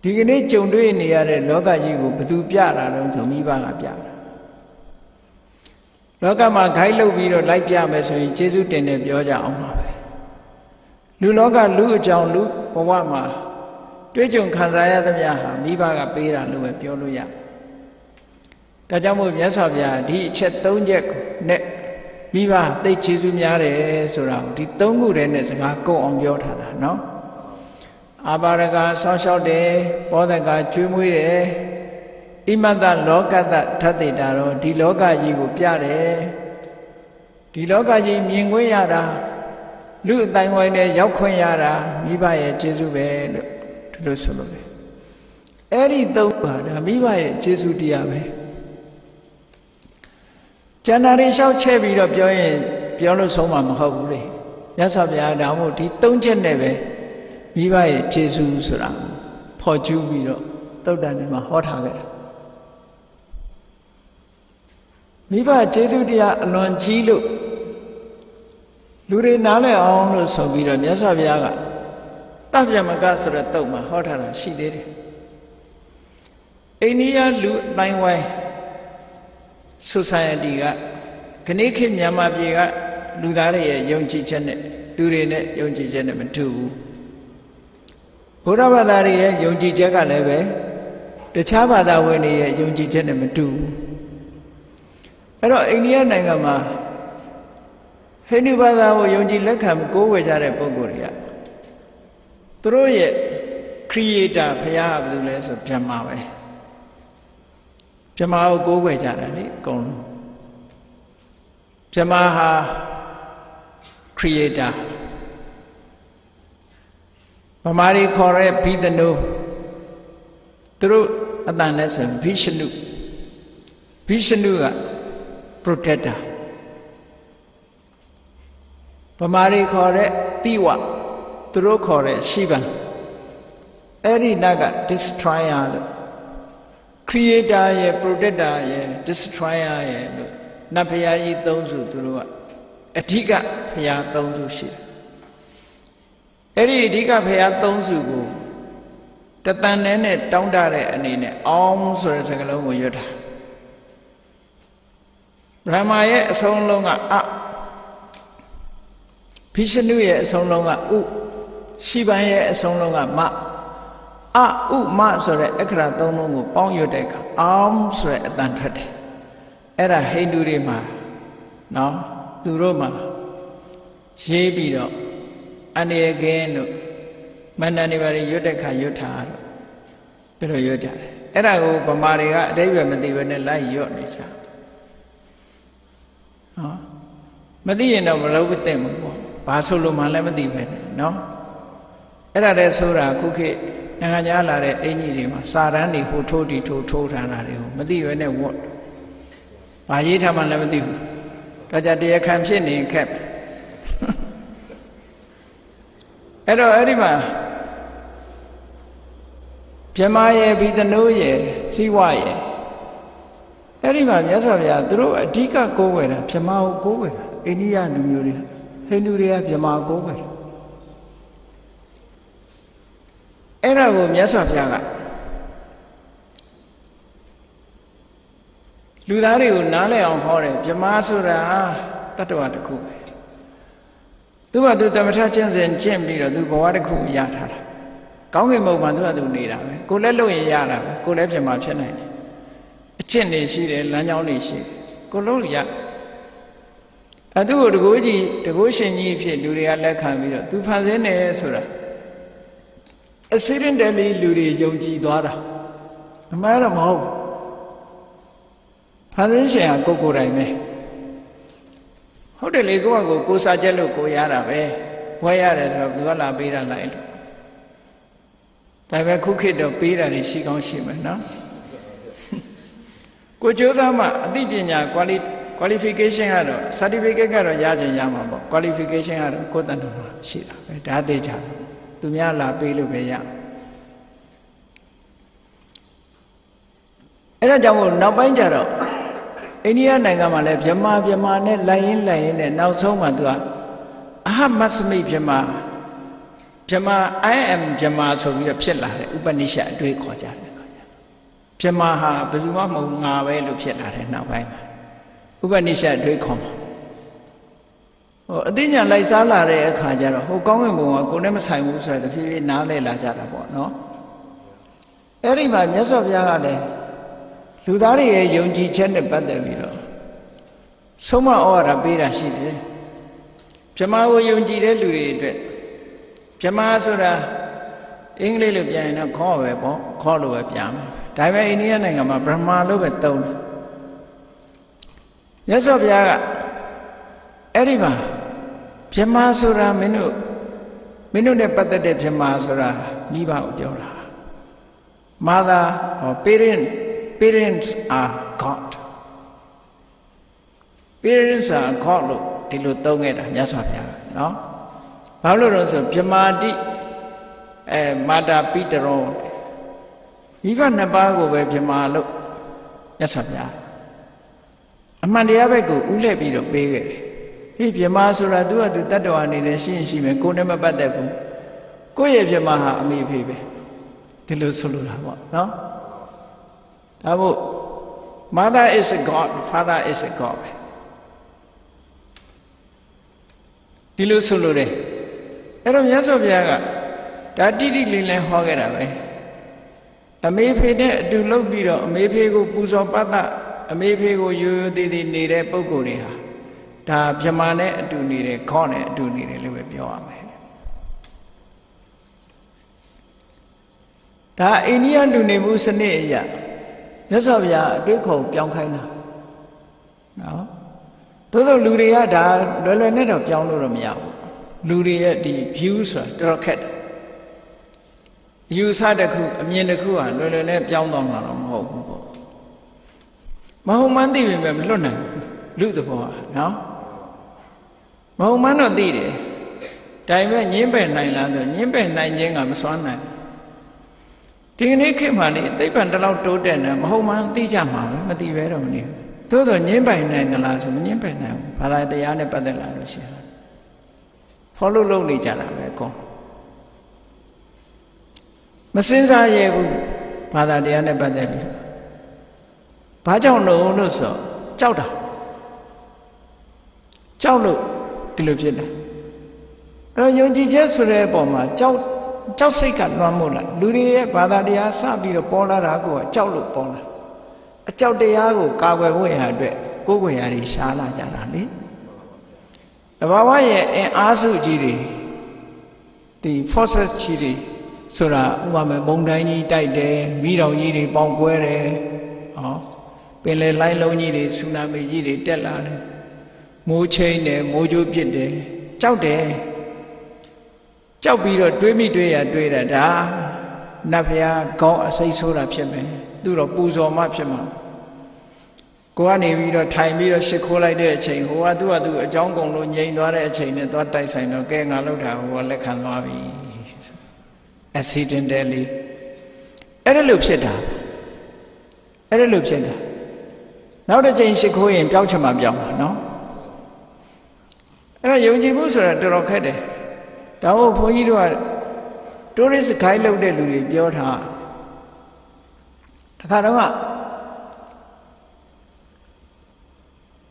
S2: ဒီကနေ့ကြုံတွေ့နေရတဲ့လောကကြီးကိုဘယ်သူပြတာလဲဆိုမိဘကပြတာလောကမှာခိုင်းလုပ်ပြီးတော့လိုက်ပြမယ်ဆိုရင်ကျေးဇူးတင်တယ်ပြောကြအောင်ပါပဲလူလောကလူအကြောင်းလူဘဝမှာတွေ့ကြုံခံစားရသမျှဟာမိဘကပေးတာလို့ပဲပြောလို့ရဒါကြောင့်မို့မြတ်စွာဘုရားဒီအချက်၃ချက်နဲ့မိဘသိကျေးဇူးများတယ်ဆိုတာကိုဒီ၃ခုတည်းနဲ့စကားကုန်အောင်ပြောထားတာနော်အာဘာရကဆောင်းလျှောက်တယ်ဘောဇကကျွေးမွေးတယ်ဣမတ္တလောကတ္တဓာတိတာရောဒီလောကကြီးကိုပြတယ်ဒီလောကကြီးမြင်ခွင့်ရတာလူအတိုင်းဝိုင်းနဲ့ရောက်ခွင့်ရတာမိဘရဲ့ကျေးဇူးပဲလို့ဒီလိုဆိုလို့တယ်အဲ့ဒီ၃ပါးဒါမိဘရဲ့ကျေးဇူးတရားပဲကျန်တာတွေလျှောက်ချက်ပြီးတော့ပြောရင်ပြောလို့ဆုံးမှာမဟုတ်ဘူးလေမြတ်စွာဘုရားဒါမှမဟုတ်ဒီ၃ချက်နဲ့ပဲမိဘရဲ့ကျေးဇူးဆိုတာဖော်ကျူးပြီးတော့သုတ္တန်ထဲမှာဟောထားခဲ့တယ်မိဘကျေးဇူးတရားအလွန်ကြီးလို့လူတွေနားလည်အောင်လို့ဆိုပြီးတော့မြတ်စွာဘုရားကတပြမကဆိုတဲ့တုတ်မှာဟောထားတာရှိသေးတယ်အိန္ဒိယလူအတိုင်းဝိုင်း society ကခဏခေတ်မြန်မာပြည်ကလူသားတွေရဲ့ယုံကြည်ချက်နဲ့လူတွေနဲ့ယုံကြည်ချက်နဲ့မတူဘူးဘုရားဘာသာတွေရဲ့ယုံကြည်ချက်ကလည်းပဲတခြားဘာသာဝင်တွေရဲ့ယုံကြည်ချက်နဲ့မတူဘူးအဲ့တော့အိန္ဒိယနိုင်ငံမှာဟိန္ဒူဘာသာကိုယုံကြည်လက်ခံကိုးကွယ်ကြတဲ့ပုဂ္ဂိုလ်တွေကသူတို့ရဲ့ creator ဘုရားကဘယ်သူလဲဆိုဗြဟ္မာပဲဗြဟ္မာကိုကိုးကွယ်ကြတာလေအကုန်လုံးဗြဟ္မာဟာ creator ဗမာတွေခေါ်တဲ့ဘိသနုသူတို့အတန်နဲ့ဆိုဗိရှနုက protector ဗမာတွေခေါ်တဲ့တိဝသူတို့ခေါ်တဲ့ရှိဗံအဲ့ဒီနတ်က destroyer လို့ creator ရဲ့ protector ရဲ့ destroyer ရဲ့လို့နတ်ဖရာကြီး၃စုသူတို့ကအဓိကဖရာ၃စုရှိတယ်အဲ့ဒီအဓိကဖရာ၃စုကိုတတန်နဲ့တောင်းတတဲ့အနေနဲ့အောင်ဆိုတဲ့စကားလုံးကိုရွတ်တာဗြဟ္မာရဲ့အဆုံးလုံးကအဗိရှနုရဲ့အဆုံးလုံးကဥရှိဗံရဲ့အဆုံးလုံးကမဥမဆိုတဲ့အခရာ၃လုံးကိုပေါင်းရွတ်တဲ့အခါအောင်ဆိုတဲ့အတန်ထွက်တယ်အဲ့ဒါဟိန္ဒူတွေမှာနော်သူတို့မှာရေးပြီးတော့အန္တရာယ်ကင်းလို့မန္တန်တွေပါရွတ်တဲ့ခါရွတ်ထားတော့ဒီလိုရွတ်ကြတယ်အဲ့ဒါကိုဗမာတွေကအတိတ်ပဲမသိဘဲနဲ့လိုက်ရွတ်နေကြနော်မသိရင်တော့မလုပ်သင့်ဘူးပေါ့ဘာဆိုလို့မှလည်းမသိပဲနဲ့နော်အဲ့ဒါတည်းဆိုတာခုခေတ်နိုင်ငံခြားလာတဲ့အင်ကြီးတွေမှာစာတန်းတွေဟိုထိုးတီထိုးထားတာတွေကိုမသိဘဲနဲ့ဝတ်ဘာရေးထားမှလည်းမသိဘူးဒါကြတရားခံဖြစ်နေခက်အဲ့တော့အဲ့ဒီမှာဗြဟ္မာရဲ့ဘိသနုရဲ့စိဝရဲ့အဲ့ဒီမှာမြတ်စွာဘုရားသူတို့အဓိကကိုးကွယ်တာဗြဟ္မာကိုကိုးကွယ်တာအိန္ဒိယလူမျိုးတွေဟိန္ဒူတွေကဗြဟ္မာကိုးကွယ်တာအဲ့ဒါကိုမြတ်စွာဘုရားကလူသားတွေကိုနားလည်အောင်ဟောတယ်ဗြဟ္မာဆိုတာတတ္တဝါတစ်ခုပဲသူကသူသမထကျင့်စဉ်ကျင့်ပြီးတော့သူဘဝတစ်ခုရထားတာကောင်းကင်ဘုံမှာသူကသူနေတာပဲကိုလည်းလုပ်ရင်ရတာပဲကိုလည်းဗြဟ္မာဖြစ်နိုင်တယ်အကျင့်တွေရှိတယ်လမ်းကြောင်းတွေရှိတယ်ကိုလုံးရသူ့ကိုတကိုးရှင်ကြီးဖြစ်လူတွေကလက်ခံပြီးတော့သူဖန်ဆင်းတယ်ဆိုတာ accidentally လူတွေယုံကြည်သွားတာအမှန်တော့မဟုတ်ဖန်ဆင်းရှင်ကကိုယ်တိုင်ပဲဟုတ်တယ်လေကိုယ့်ကိုစားချက်လို့ကိုရတာပဲဘွဲရတယ်ဆိုတော့ဘယ်ကလာပေးတာလိုက်လို့ဒါပဲခုခေတ်တော့ပေးတာတွေရှိကောင်းရှိမယ်နော်ကိုကြိုးစားမှအသိပညာ qualification ကတော့ certificate ကတော့ရချင်ရမှာပေါ့ qualification ကတော့ကိုယ်တန်တော်မှာရှိတာပဲဒါသိကြတယ်သူများလာပေးလို့ပဲရအဲ့ဒါကြောင့်မို့နောက်ပိုင်းကျတော့အိန္ဒိယနိုင်ငံမှာလည်းဗြဟ္မာနဲ့လိုက်ရင်းနဲ့နောက်ဆုံးမှသူကအဟမတ်စမိဗြဟ္မာ I am ဗြဟ္မာဆိုပြီးတော့ဖြစ်လာတယ်ဥပနိရှတ်အတွေ့ခေါ်ကြတယ်ဗြဟ္မာဟာဘယ်သူမှမဟုတ်ငါပဲလို့ဖြစ်လာတယ်နောက်ပိုင်းမှာဥပနိရှတ်အတွေ့ခေါ်မှာအသိဉာဏ်လိုက်စားလာတဲ့အခါကျတော့ဟိုကောင်းဝင်ဘုံကကိုယ်နဲ့မဆိုင်ဘူးဆိုတော့ဖြည်းဖြည်းနားလဲလာကြတာပေါ့နော်အဲ့ဒီမှာမြတ်စွာဘုရားကလည်းလူသားတွေရဲ့ယုံကြည်ချက်နဲ့ပတ်သက်ပြီးတော့ဆုံးမဩဝါဒပေးတာရှိတယ်ဗြဟ္မာကိုယုံကြည်တဲ့လူတွေအတွက်ဗြဟ္မာဆိုတာအင်္ဂလိပ်လိုပြန်ရင်တော့ခေါ်ပဲပေါ့ခေါ်လို့ပဲပြန်မယ်ဒါပေမဲ့အိန္ဒိယနိုင်ငံမှာဗြဟ္မာလို့ပဲသုံးတယ်မြတ်စွာဘုရားကအဲ့ဒီမှာဗြဟ္မာဆိုတာမင်းတို့နဲ့ပတ်သက်တဲ့ဗြဟ္မာဆိုတာမိဘကိုပြောတာ Mother or parents are God parents are God လို့ဒီလိုသုံးခဲ့တာမြတ်စွာဘုရားနော်ဘာလို့လဲဆိုဗြဟ္မာတိမာတာပိတရောမိဘနှစ်ပါးကိုပဲဗြဟ္မာလို့မြတ်စွာဘုရားအမှန်တရားဘက်ကိုဥလှည့်ပြီးတော့ပေးခဲ့တယ်ဟေ့ဗြဟ္မာဆိုတာသူကသူတတ္တဝါအနေနဲ့ရှိရင်ရှိမယ်ကိုယ်နဲ့မပတ်သက်ဘူးကိုယ့်ရဲ့ဗြဟ္မာဟာအမိဖေးပဲဒီလိုဆိုလိုတာပေါ့နော်ဒါမို့ mother is a god father is a god ဒီလိုဆိုလိုတယ်အဲ့တော့မြတ်စွာဘုရားကဒါတိတိလေးလဲဟောခဲ့တာပဲအမေဖေနဲ့အတူလုပ်ပြီးတော့အမေဖေကိုပူဇော်ပတ်သအမေဖေကိုရိုးရိုးသေးသေးနေတဲ့ပုဂ္ဂိုလ်တွေဟာဒါဗြဟ္မာနဲ့အတူနေတယ်ခေါနဲ့အတူနေတယ်လို့ပဲပြောရမယ်ဒါအိန္ဒိယလူနေမှုစနစ်အရာမြတ်စွာဘုရားအတွေ့အခေါ်ပြောင်းခိုင်းတာနော်သို့သောလူတွေကဒါလွယ်လွယ်နဲ့တော့ပြောင်းလို့တော့မရဘူးလူတွေရဲ့ဒီ view ဆိုတာတော်ခက်တယ်ယူဆတစ်ခုအမြင်တစ်ခုဟာလွယ်လွယ်နဲ့ပြောင်းသွားမှာတော့မဟုတ်ဘူးပေါ့မဟုတ်မှန်းသိပေမဲ့မလွတ်နိုင်ဘူးလူသဘောဟာနော်မဟုတ်မှန်းတော့သိတယ်ဒါပေမဲ့ညင်းပယ်နိုင်လားဆိုညင်းပယ်နိုင်ခြင်းကမစွမ်းနိုင်ဒီကနေ့ခေတ်မှာနေသိပ္ပံတလောက်တိုးတက်နေမဟုတ်မှန်းသိကြမှာပဲမသိပဲတော့မနေဘူးသို့တော့ညင်းပယ်နိုင်သလားဆိုမညင်းပယ်နိုင်ဘူးဘာသာတရားနဲ့ပတ်သက်လာလို့ရှိရင် follow လုပ်နေကြတာပဲကောမစင်စားရဘူးဘာသာတရားနဲ့ပတ်သက်ပြီးဘာကြောင့်လို့ဆိုကြောက်တာကြောက်လို့ဒီလိုဖြစ်တာအဲ့တော့ယုံကြည်ချက်ဆိုတဲ့အပေါ်မှာကြောက်စိတ်ကလွှမ်းမိုးလာလူတွေရဲ့ဘာသာတရားစပြီးတော့ပေါ်လာတာကိုကြောက်လို့ပေါ်လာအကြောက်တရားကိုကာကွယ်ဖို့ရအတွက်ကိုယ်ကိုယ်ရာတွေရှားလာကြတာလေတဘာဝရဲ့အင်အားစုကြီးတွေဒီ forces ကြီးတွေဆိုတာဥပမာမုန်တိုင်းကြီးတိုက်တယ်မိတောင်ကြီးတွေပေါင်ကွဲတယ်ဟောပင်လယ်လိုင်းလုံးကြီးတွေဆူနာမီကြီးတွေတက်လာတယ်မိုးချိန်းတယ်မိုးကြိုးပစ်တယ်ကြောက်တယ်ကြောက်ပြီးတော့တွေးမိတွေးရတွေးတာဒါနတ်ဖျားကောင်းအစိတ်ဆိုးတာဖြစ်မယ်သူတော့ပူဇော်မှဖြစ်မှာကိုကနေပြီးတော့ထိုင်ပြီးတော့ရှ िख ိုးလိုက်တဲ့အချိန်ဟိုကသူ့အကြောင်းကုန်လို့ငြိမ်သွားတဲ့အချိန်နဲ့သွားတိုက်ဆိုင်တော့ကဲငါလှုပ်တာဟိုကလက်ခံသွားပြီaccidentally အဲ့ဒါလို့ဖြစ်တာနောက်တစ်ချိန်ရှ िख ိုးရင်ပြောင်းချင်မှပြောင်းမှာနော်အဲ့တော့ယုံကြည်မှုဆိုတာတော်တော်ခက်တယ်ဒါဟုတ်ဘုန်းကြီးတို့က tourist guide လုပ်တဲ့လူတွေပြောထားတခါတော့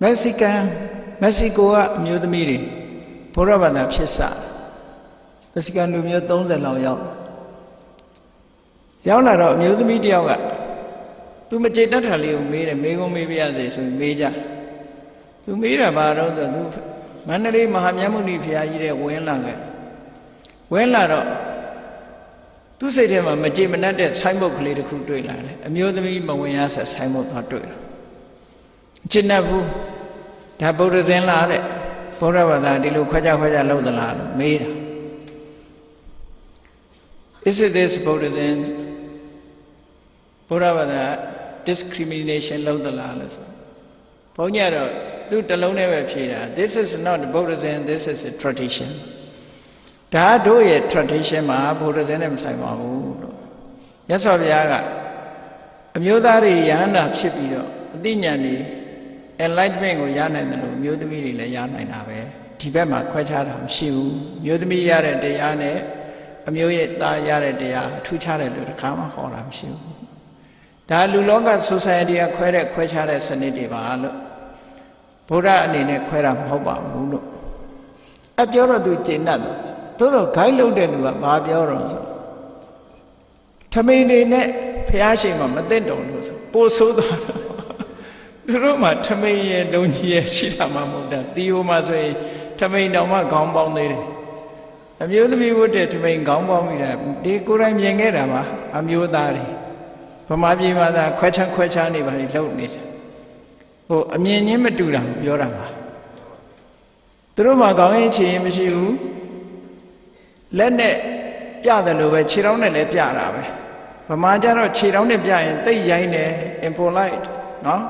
S2: မက္ကဆီကိုကအမျိုးသမီးတွေဘုရားဘာသာဖြစ်စမက္ကဆီကန်လူမျိုး30လောက်ရောက်လာတော့အမျိုးသမီးတယောက်ကသူမကြိတ်တတ်တာလေးကိုမေးတယ်မေးကုန်မေးပြရစေဆိုပြီးမေးကြသူမေးတာဘာတော့ဆိုသူမန္တလေးမဟာမြတ်မုနီဘုရားကြီးတဲ့ဝင်လာတော့သူ သူစိတ်ထဲမှာမကြည်မနှက်တဲ့ဆိုင်းဘုတ်ကလေးတစ်ခုတွေ့လာတယ်အမျိုးသမီးမဝင်ရဆက်ဆိုင်းဘုတ်သွားတွေ့တယ်ကျင့်တတ်ဘူးဒါဗုဒ္ဓဇင်လားတဲ့ဗုဒ္ဓဘာသာဒီလိုခွဲခြားလုပ်သလားလို့မေးတာ Is it this Buddhism ဗုဒ္ဓဘာသာ discrimination လုပ်သလားလို့ဆိုဘုန်းကြီးကတော့သူတလုံးနဲ့ပဲဖြေတာ This is not Buddhism this is a tradition ဒါတို့ရဲ့ tradition မှာ Buddhism နဲ့မဆိုင်ပါဘူးလို့မြတ်စွာဘုရားကအမျိုးသားတွေယဟန္တာဖြစ်ပြီးတော့အသိဉာဏ်တွေ enlightenment ကိုရနိုင်တယ်လို့မျိုးသမီးတွေလည်းရနိုင်တာပဲဒီဘက်မှာခွဲခြားတာမရှိဘူးမျိုးသမီးရတဲ့တရားနဲ့အမျိုးရဲ့သားရတဲ့တရားထူးခြားတယ်လို့တစ်ခါမှဟောတာမရှိဘူးဒါလူလောက society ကခွဲခြားတဲ့စနစ်တွေပါလို့ဘုရားအနေနဲ့ခွဲတာမဟုတ်ပါဘူးလို့အပြောတော့သူကျင့်တတ်တယ်သို့တော့ guide လုပ်တဲ့လူကဘာပြောတော့ဆိုထမိန်တွေနဲ့ဖះရှိန်မှာမသိတော်လို့ဆိုပို့ဆိုးသွားတယ်သူတို့မှထမိန်ရဲ့လုံကြီးရဲ့ရှိတာမှမဟုတ်တာတီဟိုမှာဆိုရင်ထမိန်တောင်မှခေါင်းပေါင်းသေးတယ်အမျိုးသမီးဝတ်တဲ့ထမိန်ခေါင်းပေါင်းမိတာဒီကိုယ်တိုင်မြင်ခဲ့တာပါအမျိုးသားတွေဗမာပြည်မှာသာခွဲခြားနေပါလေလုံနေတယ်ဟိုအမြင်ချင်းမတူတာပြောတာပါသူတို့မှခေါင်းရင်းချင်ရင်မရှိဘူးလက်နဲ့ပြတယ်လို့ပဲခြေထောက်နဲ့လည်းပြတာပဲဗမာကျတော့ခြေထောက်နဲ့ပြရင်တိတ်ရိုင်းတယ် impolite နော်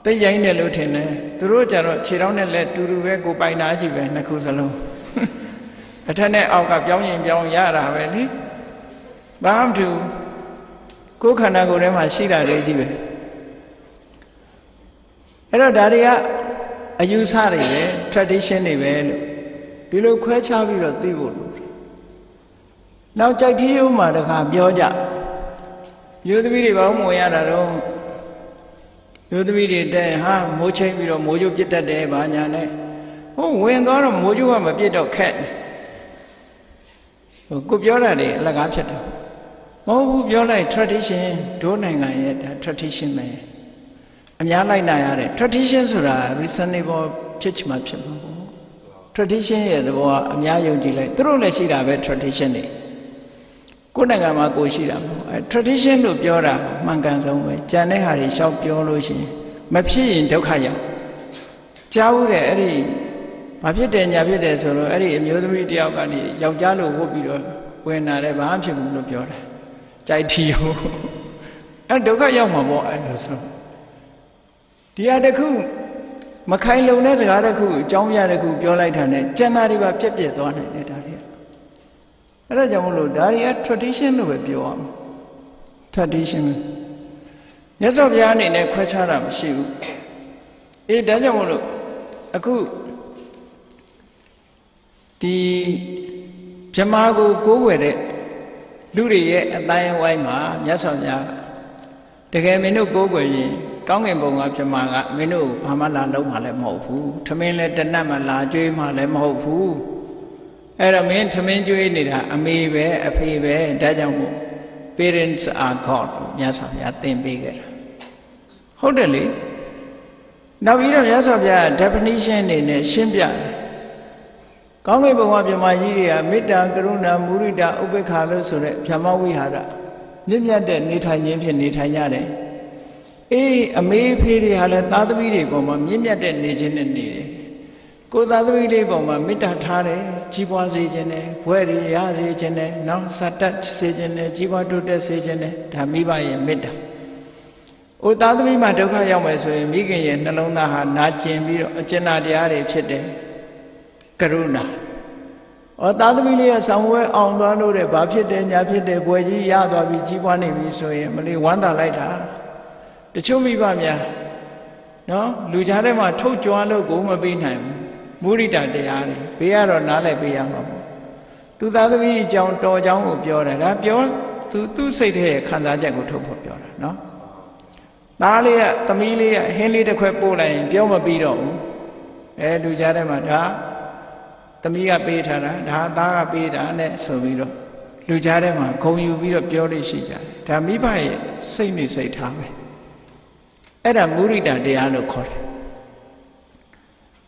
S2: တိတ်ရိုင်းတယ်လို့ထင်တယ်သူတို့ကျတော့ခြေထောက်နဲ့လက်တူတူပဲကိုပိုင်တာကြီးပဲနှစ်ခုစလုံးအထက်နဲ့အောက်ကပြောင်းရင်ပြောင်းရတာပဲလေဘာမှမတူကိုယ်ခန္ဓာကိုယ်ထဲမှာရှိတာတွေကြီးပဲအဲ့တော့ဒါတွေကအယူဆတွေပဲ tradition တွေပဲလို့ဒီလိုခွဲခြားပြီးတော့သိဖို့လို့နောက်ကြိုက်ထီးဥမှာတခါပြောကြမျိုးသမီးတွေဘာမှမဝင်ရတာတော့မျိုးသမီးတွေတဲ့ဟာမိုးချိန်ပြီးတော့မိုးကြိုးပြစ်တတ်တယ်ဘာညာနဲ့ဟိုဝင်သွားတော့မိုးကြိုးကမပြစ်တော့ခက်ဟိုကိုပြောတာတွေအလကားဖြစ်တယ်မဟုတ်ဘူးပြောလိုက် tradition တို့နိုင်ငံရဲ့ဒါ tradition ပဲအများလိုက်နာရတဲ့ tradition ဆိုတာ reasonable ဖြစ်ချင်မှဖြစ်မှာပေါ့ tradition ရဲ့သဘောကအများယုံကြည်လိုက်သူတို့လည်းရှိတာပဲ tradition တွေကိုယ်နိုင်ငံမှာကိုရှိတာမဟုတ်အဲ tradition လို့ပြောတာမှန်ကန်ဆုံးပဲကြံတဲ့ဟာတွေရှောက်ပြောလို့ရှိရင်မဖြစ်ရင်ဒုက္ခရောက်ကြားဘူးတဲ့အဲ့ဒီဘာဖြစ်တယ်ညာဖြစ်တယ်ဆိုတော့အဲ့ဒီအမျိုးသမီးတယောက်ကနေယောက်ျားလို့ဟုတ်ပြီးတော့ဝင်လာတယ်ဘာမှဖြစ်ဘူးလို့ပြောတယ်ကြိုက်ထီဟိုအဲ့ဒုက္ခရောက်မှာပေါ့အဲ့လိုဆိုဒီဟာတခုမခိုင်လုံတဲ့စကားတစ်ခုအကြောင်းပြတစ်ခုပြောလိုက်တာနဲ့ကျန်တာတွေပါပြက်ပြက်သွားနိုင်တယ်ဒါတွေအဲ့ဒါကြောင့်မလို့ဒါတွေက tradition လို့ပဲပြောရမှာ tradition မြတ်စွာဘုရားအနေနဲ့ခွဲခြားတာမရှိဘူးအေးဒါကြောင့်မလို့အခုဒီဗြဟ္မာကိုကိုးကွယ်တဲ့လူတွေရဲ့အတိုင်းအဝိုင်းမှာမြတ်စွာဘုရားတကယ်မင်းတို့ကိုးကွယ်ရင်ကောင်းကင်ဘုံကဗြဟ္မာကမင်းတို့ဘာမှလာလုံးမှလည်းမဟုတ်ဘူးထမင်းလည်းတနတ်မှလာကြွေးမှလည်းမဟုတ်ဘူးအဲ့တော့မင်းထမင်းကြွေးနေတာအမေပဲအဖေပဲဒါကြောင့်မို့ parents are God မြတ်စွာဘုရားသင်ပေးခဲ့တာဟုတ်တယ်လေနောက်ပြီးတော့မြတ်စွာဘုရား definition အနေနဲ့ရှင်းပြတယ်ကောင်းကင်ဘုံကဗြဟ္မာကြီးတွေကမေတ္တာကရုဏာမုရိဒဥပေက္ခလို့ဆိုတဲ့ဗြဟ္မဝိဟာရမြင့်မြတ်တဲ့နေထိုင်ခြင်းဖြင့်နေထိုင်ကြတယ်အေးအမေဖေးတွေဟာလည်းသားသမီးတွေပေါ်မှာမြင့်မြတ်တဲ့နေခြင်းနဲ့နေတယ်ကိုယ်သားသမီးလေးပေါ်မှာမေတ္တာထားတယ်ကြီးပွားစေခြင်းနဲ့ဘွဲ့တွေရစေခြင်းနဲ့နောက်စတတ်စေခြင်းနဲ့ကြီးပွားတိုးတက်စေခြင်းနဲ့ဒါမိဘရဲ့မေတ္တာအိုသားသမီးမှာဒုက္ခရောက်မယ်ဆိုရင်မိခင်ရဲ့နှလုံးသားဟာနာကျင်ပြီးတော့အကျဉ်းတရားတွေဖြစ်တယ်ကရုဏာဩသားသမီးလေးကဆောင်းဝဲအောင်သွားလို့တဲ့ဘာဖြစ်တယ်ညာဖြစ်တယ်ဘွယ်ကြီးရသွားပြီကြီးပွားနေပြီဆိုရင်မလေးဝမ်းသာလိုက်တာတချို့မိဘများနော်လူကြားထဲမှာထုတ်ကြွားလို့ကိုမပေးနိုင်ဘူးမုရိဒတရားတွေဘေးကတော့နားလည်းပေးရမှာပေါ့သူသားသမီးအကြောင်းတော်ကြောင်းကိုပြောတယ်ဒါပြောသူစိတ်ထဲရဲ့ခံစားချက်ကိုထုတ်ဖို့ပြောတာနော်သားလေးကသမီးလေးကဟင်းလေးတစ်ခွက်ပို့လိုက်ရင်ပြောမပြီးတော့ဘူးလူကြားထဲမှာဒါသမီးကပေးထားတာဒါသားကပေးတာနဲ့ဆိုပြီးတော့လူကြားထဲမှာဂုံယူပြီးတော့ပြောလို့ရှိကြတယ်ဒါမိဘရဲ့စိတ်နဲ့စိတ်ထားပဲအဲ့ဒါမုရိဒတရားလို့ခေါ်တယ်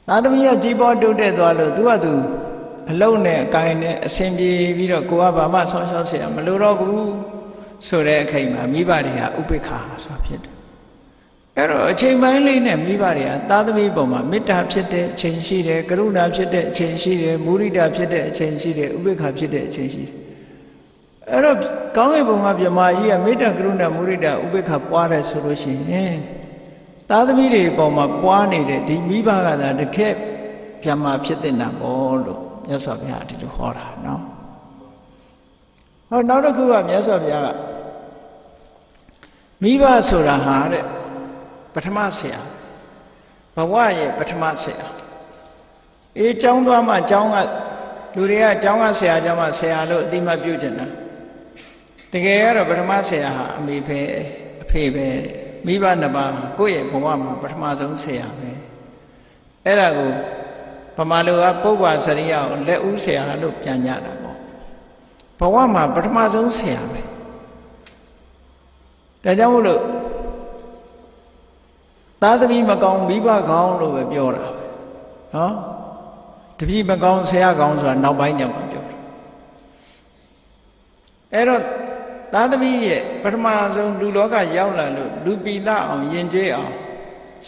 S2: သားသမီးကကြီးပွားတိုးတက်သွားလို့သူကသူ အလုံးနဲ့အကိုင်းနဲ့အစဉ်ပြေပြီးတော့ကိုကဘာမှဆောင်းရှောက်เสียမလိုတော့ဘူးဆိုတဲ့အချိန်မှာမိဘတွေကဥပိ္ပခာဆိုတာဖြစ်တယ်အဲ့တော့အချိန်ပိုင်းလေးနဲ့မိဘတွေကသားသမီးပေါ်မှာမေတ္တာဖြစ်တဲ့အချိန်ရှိတယ်ကရုဏာဖြစ်တဲ့အချိန်ရှိတယ်မုဒိတာဖြစ်တဲ့အချိန်ရှိတယ်ဥပိ္ပခာဖြစ်တဲ့အချိန်ရှိတယ်အဲ့တော့ကောင်းကင်ဘုံကမြမကြီးကမေတ္တာကရုဏာမုဒိတာဥပိ္ပခာပွားတယ်ဆိုလို့ရှိရင်သားသမီးတွေပေါ်မှာပွားနေတဲ့ဒီမိဘကသာတကယ်မြမဖြစ်တဲ့နာပေါ့လို့မြတ်စွာဘုရားဒီလိုဟောတာနော်ဟောနောက်တစ်ခုကမြတ်စွာဘုရားကမိဘဆိုတာဟာတဲ့ပထမဆရာဘဝရဲ့ပထမဆရာကျောင်းသွားမှကျောင်းကလူတွေကကျောင်းကဆရာကျောင်းကဆရာလို့အတိမတ်ပြုကျင်တာတကယ်ကတော့ပထမဆရာဟာအမေပဲအဖေပဲမိဘနှစ်ပါးကိုယ့်ရဲ့ဘဝမှာပထမဆုံးဆရာပဲအဲ့ဒါကိုဗမာလူကပုဗ္ဗစရိယကိုလက်ဦးဆရာလို့ပြန်ကြတာပေါ့ဘဝမှာပထမဆုံးဆရာပဲဒါကြောင့်မို့လို့သားသမီးမကောင်းမိဘကောင်းလို့ပဲပြောတာပဲနော်တပည့်မကောင်းဆရာကောင်းဆိုတာနောက်ပိုင်းကျမှပြောတယ်အဲ့တော့သားသမီးရဲ့ပထမဆုံးလူလောကရောက်လာလို့လူပိသအောင်ယဉ်ကျေးအောင်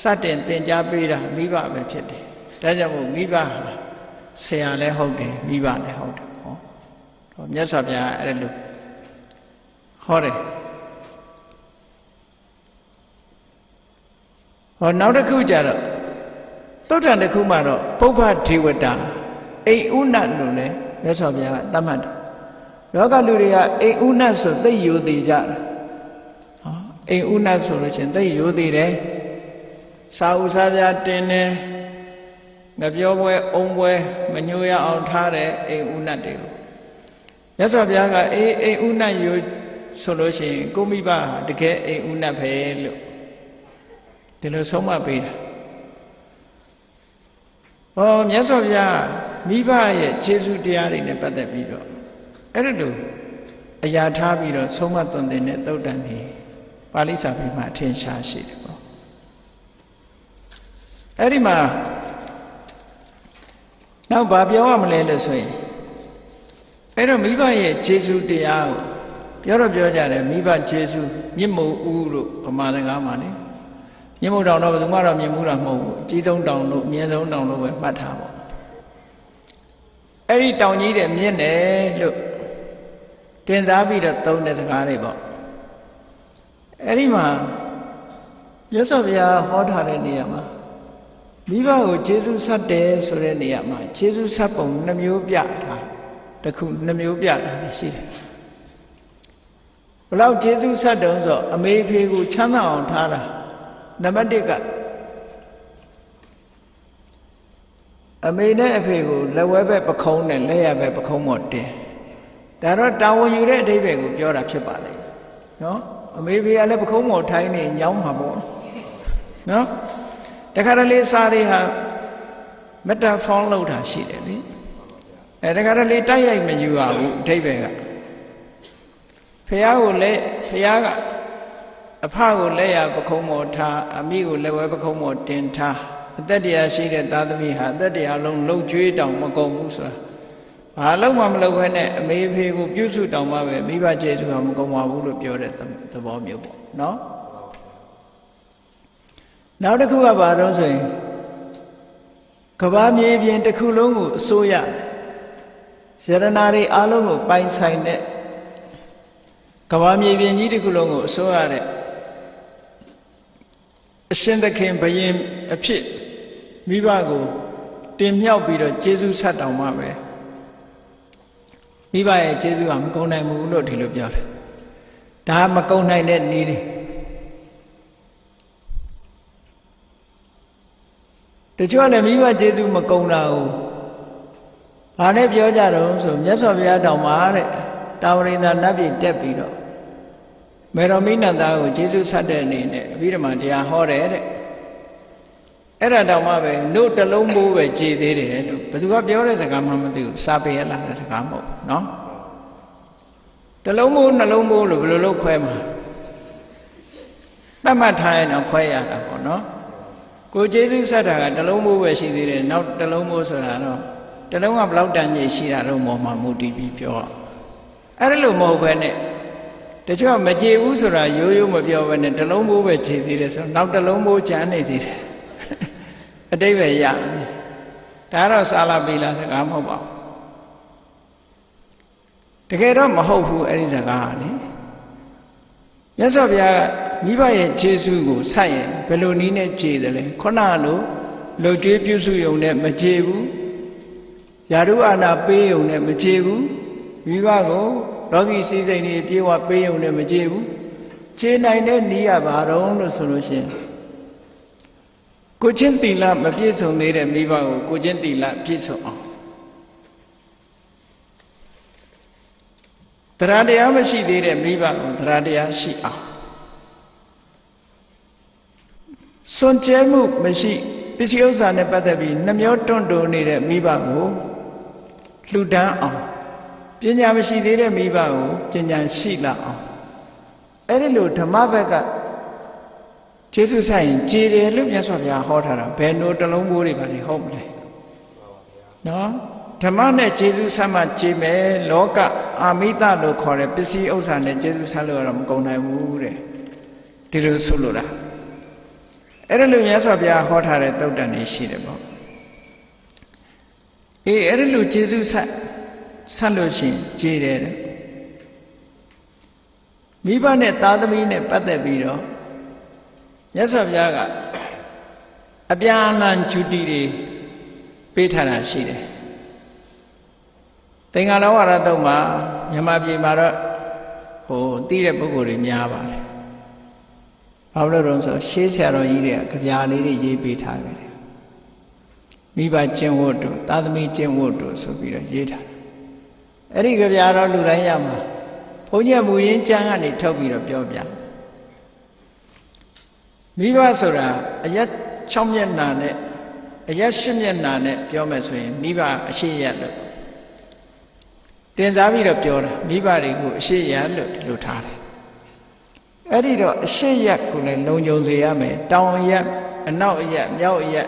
S2: စတင်သင်ကြားပေးတာမိဘပဲဖြစ်တယ်ဒါကြောင့်မို့မိဘဟာဆရာလည်းဟုတ်တယ်မိဘလည်းဟုတ်တယ်ဟောမြတ်စွာဘုရားအဲ့လိုဟောတယ်ဟောနောက်တစ်ခုကျတော့သုတ္တန်တစ်ခုမှတော့ပုဗ္ဗဒေဝတာအိမ်ဥနတ်လို့လည်းမြတ်စွာဘုရားကသတ်မှတ်တယ်လောကလူတွေကအိမ်ဥနတ်ဆိုသိယိုသေးကြတာအိမ်ဥနတ်ဆိုလို့ချင်းသိယိုသေးတယ်စာဥစားပြတင်တယ်ငပြောပွဲအုံပွဲမညိုရအောင်ထားတဲ့အိမ်ဥနတ်တွေကိုမြတ်စွာဘုရားကအိမ်ဥနတ်ယိုဆိုလို့ရှိရင်ကိုမိဘဟာတကယ်အိမ်ဥနတ်ပဲလို့ဒီလိုဆုံးမပေးတာဟောမြတ်စွာဘုရားမိဘရဲ့ခြေဆုတရားတွေနဲ့ပတ်သက်ပြီးတော့အဲ့လိုအရာထားပြီးတော့ဆုံးမသွန်သင်တဲ့သုတ်တန်တွေပါဠိစာပေမှာအထင်ရှားရှိတယ်ပေါ့အဲ့ဒီမှာနောက်ဘာပြောရမလဲလို့ဆိုရင်အဲ့တော့မိဘရဲ့ခြေဆုတရားကိုပြောကြတယ်မိဘခြေဆုမြင့်မို့ဦးလို့ဗမာစကားမှာလေမြင့်မို့တောင်တော့ဘယ်သူမှတော့မြင့်မှုတာမဟုတ်ဘူးအကြီးဆုံးတောင်လို့အမြင့်ဆုံးတောင်လို့ပဲမှတ်ထားပေါ့အဲ့ဒီတောင်ကြီးတဲ့မြင့်တယ်လို့တင်စားပြီးတော့သုံးတဲ့စကားတွေပေါ့အဲ့ဒီမှာမြတ်စွာဘုရားဟောထားတဲ့နေရာမှာမိဘကိုကျေးဇူးဆက်တယ်ဆိုတဲ့နေရာမှာကျေးဇူးဆက်ပုံနှမျိုးပြတာတစ်ခုနှမျိုးပြတာရှိတယ်ဘလောက်ကျေးဇူးဆက်တုံးဆိုအမေဖေကိုချမ်းသာအောင်ထားတာနံပါတ်1ကအမေနဲ့အဖေကိုလက်ဝဲဘက်ပခုံးနဲ့လက်ရဘက်ပခုံးမော့တင်ဒါတော့တာဝန်ယူတဲ့အဓိပ္ပာယ်ကိုပြောတာဖြစ်ပါလေနော်အမေဖေကလည်းပခုံးမော့ထိုင်းနေညောင်းမှာပေါ့နော်တခါတလေစာတွေဟာမက်တာဖောင်းလောက်တာရှိတယ်လေတခါတလေတိုက်ရိုက်မယူရဘူးအဓိပ္ပာယ်ကဖះကိုလည်းဖះကအဖကိုလက်ရပခုံးမော်ထားအမိကိုလက်ဝဲပခုံးမော်တင်ထားအသက်တရားရှိတဲ့သားသမီးဟာအသက်တရားလုံးလှုပ်ကြွေးတောင်မကုန်ဘူးဆိုတာဘာလို့မှမလုပ်ဘဲနဲ့အမေဖေကိုပြုစုတောင်မှပဲမိဘကျေးဇူးကမကုန်ပါဘူးလို့ပြောတဲ့သဘောမျိုးပေါ့နော်နောက်တစ်ခုကဘာတော့ဆိုရင်ကဘာမြေပြင်တစ်ခုလုံးကိုအစိုးရရတနာတွေအလုံးကိုပိုင်ဆိုင်တဲ့ကဘာမြေပြင်ကြီးတစ်ခုလုံးကိုအစိုးရတဲ့အရှင်သခင်ဘုရင်အဖြစ်မိဘကိုတင်မြှောက်ပြီးတော့ကျေးဇူးဆက်တောင်မှပဲမိဘရဲ့ကျေးဇူးကမကုန်နိုင်ဘူးလို့ဒီလိုပြောတယ်ဒါမကုန်နိုင်တဲ့နည်းတွေတချို့လည်းမိဘကျေးဇူးမကုန်တာကိုဘာနဲ့ပြောကြတော့ဆိုမြတ်စွာဘုရားတောင်မှတဲ့တာဝရိန္ဒနတ်ပြည်တက်ပြီးတော့မေရောမိနန္ဒာကိုကျေးဇူးဆက်တဲ့အနေနဲ့အဘိဓမ္မာတရားဟောတယ်တဲ့အဲ့ဒါတောင်မှပဲနှုတ်တလုံးမိုးပဲကြည်သေးတယ်လို့ဘယ်သူကပြောတဲ့စကားမှမသိဘူးစာပေရလာတဲ့စကားမဟုတ်ဘူးနော်တလုံးမိုးနှလုံးမိုးလို့ဘယ်လိုလုပ်ခွဲမှာသတ်မှတ်ထားရင်တော့ခွဲရတာပေါ့နော်ကိုကျေးဇူးဆက်တာကတလုံးမိုးပဲရှိသေးတယ်နောက်တလုံးမိုးဆိုတာတော့ တလုံးကဘလောက်တန်ကြီးရှိတာတော့မော်မှာမူတည်ပြီးပြောအဲ့ဒါလို့မဟုတ်ပဲနဲ့တချို့မကြေဘူးဆိုတာရိုးရိုးမပြောဘဲနဲ့တလုံးဘိုးပဲခြေသေးတယ်ဆိုတော့နောက်တလုံးဘိုးကျန်နေသေးတယ်အတိတ်ပဲရပြီဒါတော့စာလာပြီလားစကားမဟုတ်ပါဘူးတကယ်တော့မဟုတ်ဘူးအဲ့ဒီစကားကလေမြတ်စွာဘုရားကမိဘရဲ့ခြေဆုကိုဆိုက်ရင်ဘယ်လိုနည်းနဲ့ခြေတယ်လဲခုနလိုလှုပ်ကြွေးပြုစုယုံနဲ့မခြေဘူးယာရုအာနာပေးယုံနဲ့မခြေဘူးမိဘကိုလောကီစည်းစိမ်တွေပြေဝပေးယုံနဲ့မခြေဘူးခြေနိုင်တဲ့နည်းရပါတော့လို့ဆိုလို့ရှိရင်ကိုချင်းသီလမပြည့်စုံသေးတဲ့မိဘကိုကိုချင်းသီလပြည့်စုံအောင်တရားတရားမရှိသေးတဲ့မိဘကိုတရားတရားရှိအောင်စွန့်ကြဲမှုမရှိပစ္စည်းဥစ္စာနဲ့ပတ်သက်ပြီးနှမျောတွန့်တိုနေတဲ့မိဘကိုလှူဒန်းအောင်ပညာမရှိသေးတဲ့မိဘကိုပညာရှိလာအောင်အဲ့ဒီလိုဓမ္မဘက်ကကျေးဇူးဆိုင်ရင်ကြည်တယ်လို့မြတ်စွာဘုရားဟောထားတာဘယ်လိုတလုံးဘိုးတွေပါလဲဟုတ်မလဲနော်ဓမ္မနဲ့ကျေးဇူးဆက်မှကြည်မယ်လောကအာမိတလို့ခေါ်တဲ့ပစ္စည်းဥစ္စာနဲ့ကျေးဇူးဆက်လို့တော့မကုန်နိုင်ဘူးတဲ့ဒီလိုဆိုလို့တာအဲ့ဒါလို့မြတ်စွာဘုရားဟောထားတဲ့သုတ်တန်တွေရှိတယ်ပေါ့အဲ့ဒါလို့ကျေးဇူးဆက်လို့ရှိရင်ကြည်တယ်မိဘနဲ့သားသမီးနဲ့ပတ်သက်ပြီးတော့မြတ်စွာဘုရားကအပြန်အလှန်ဂျူတီတွေပေးထားတာရှိတယ်သင်္ဃာလောဝါဒတုံးမှာမြန်မာပြည်မှာတော့သိတဲ့ပုဂ္ဂိုလ်တွေများပါတယ်ဘာလို့လဲဆိုရှေးဆရာတော်ကြီးတွေကကြပြလေးတွေရေးပေးထားကြတယ်မိဘကျင့်ဝတ်တို့သာသမီကျင့်ဝတ်တို့ဆိုပြီးတော့ရေးထားတယ်အဲ့ဒီကြပြတော့လူတိုင်းရမှာဘုန်းကြီးမူရင်းကျမ်းကနေထုတ်ပြီးတော့ပြောပြမိဘဆိုတာအရက်6မျက်နှာနဲ့အရက်10မျက်နှာနဲ့ပြောမယ်ဆိုရင်မိဘအရှိရလို့တင်စားပြီးတော့ပြောတာမိဘတွေကိုအရှိရလို့ဒီလိုထားတယ်အဲ့ဒီတော့အရှိရကိုလည်းလုံခြုံစေရမယ်တောင်ရက်အနောက်အရက်မြောက်အရက်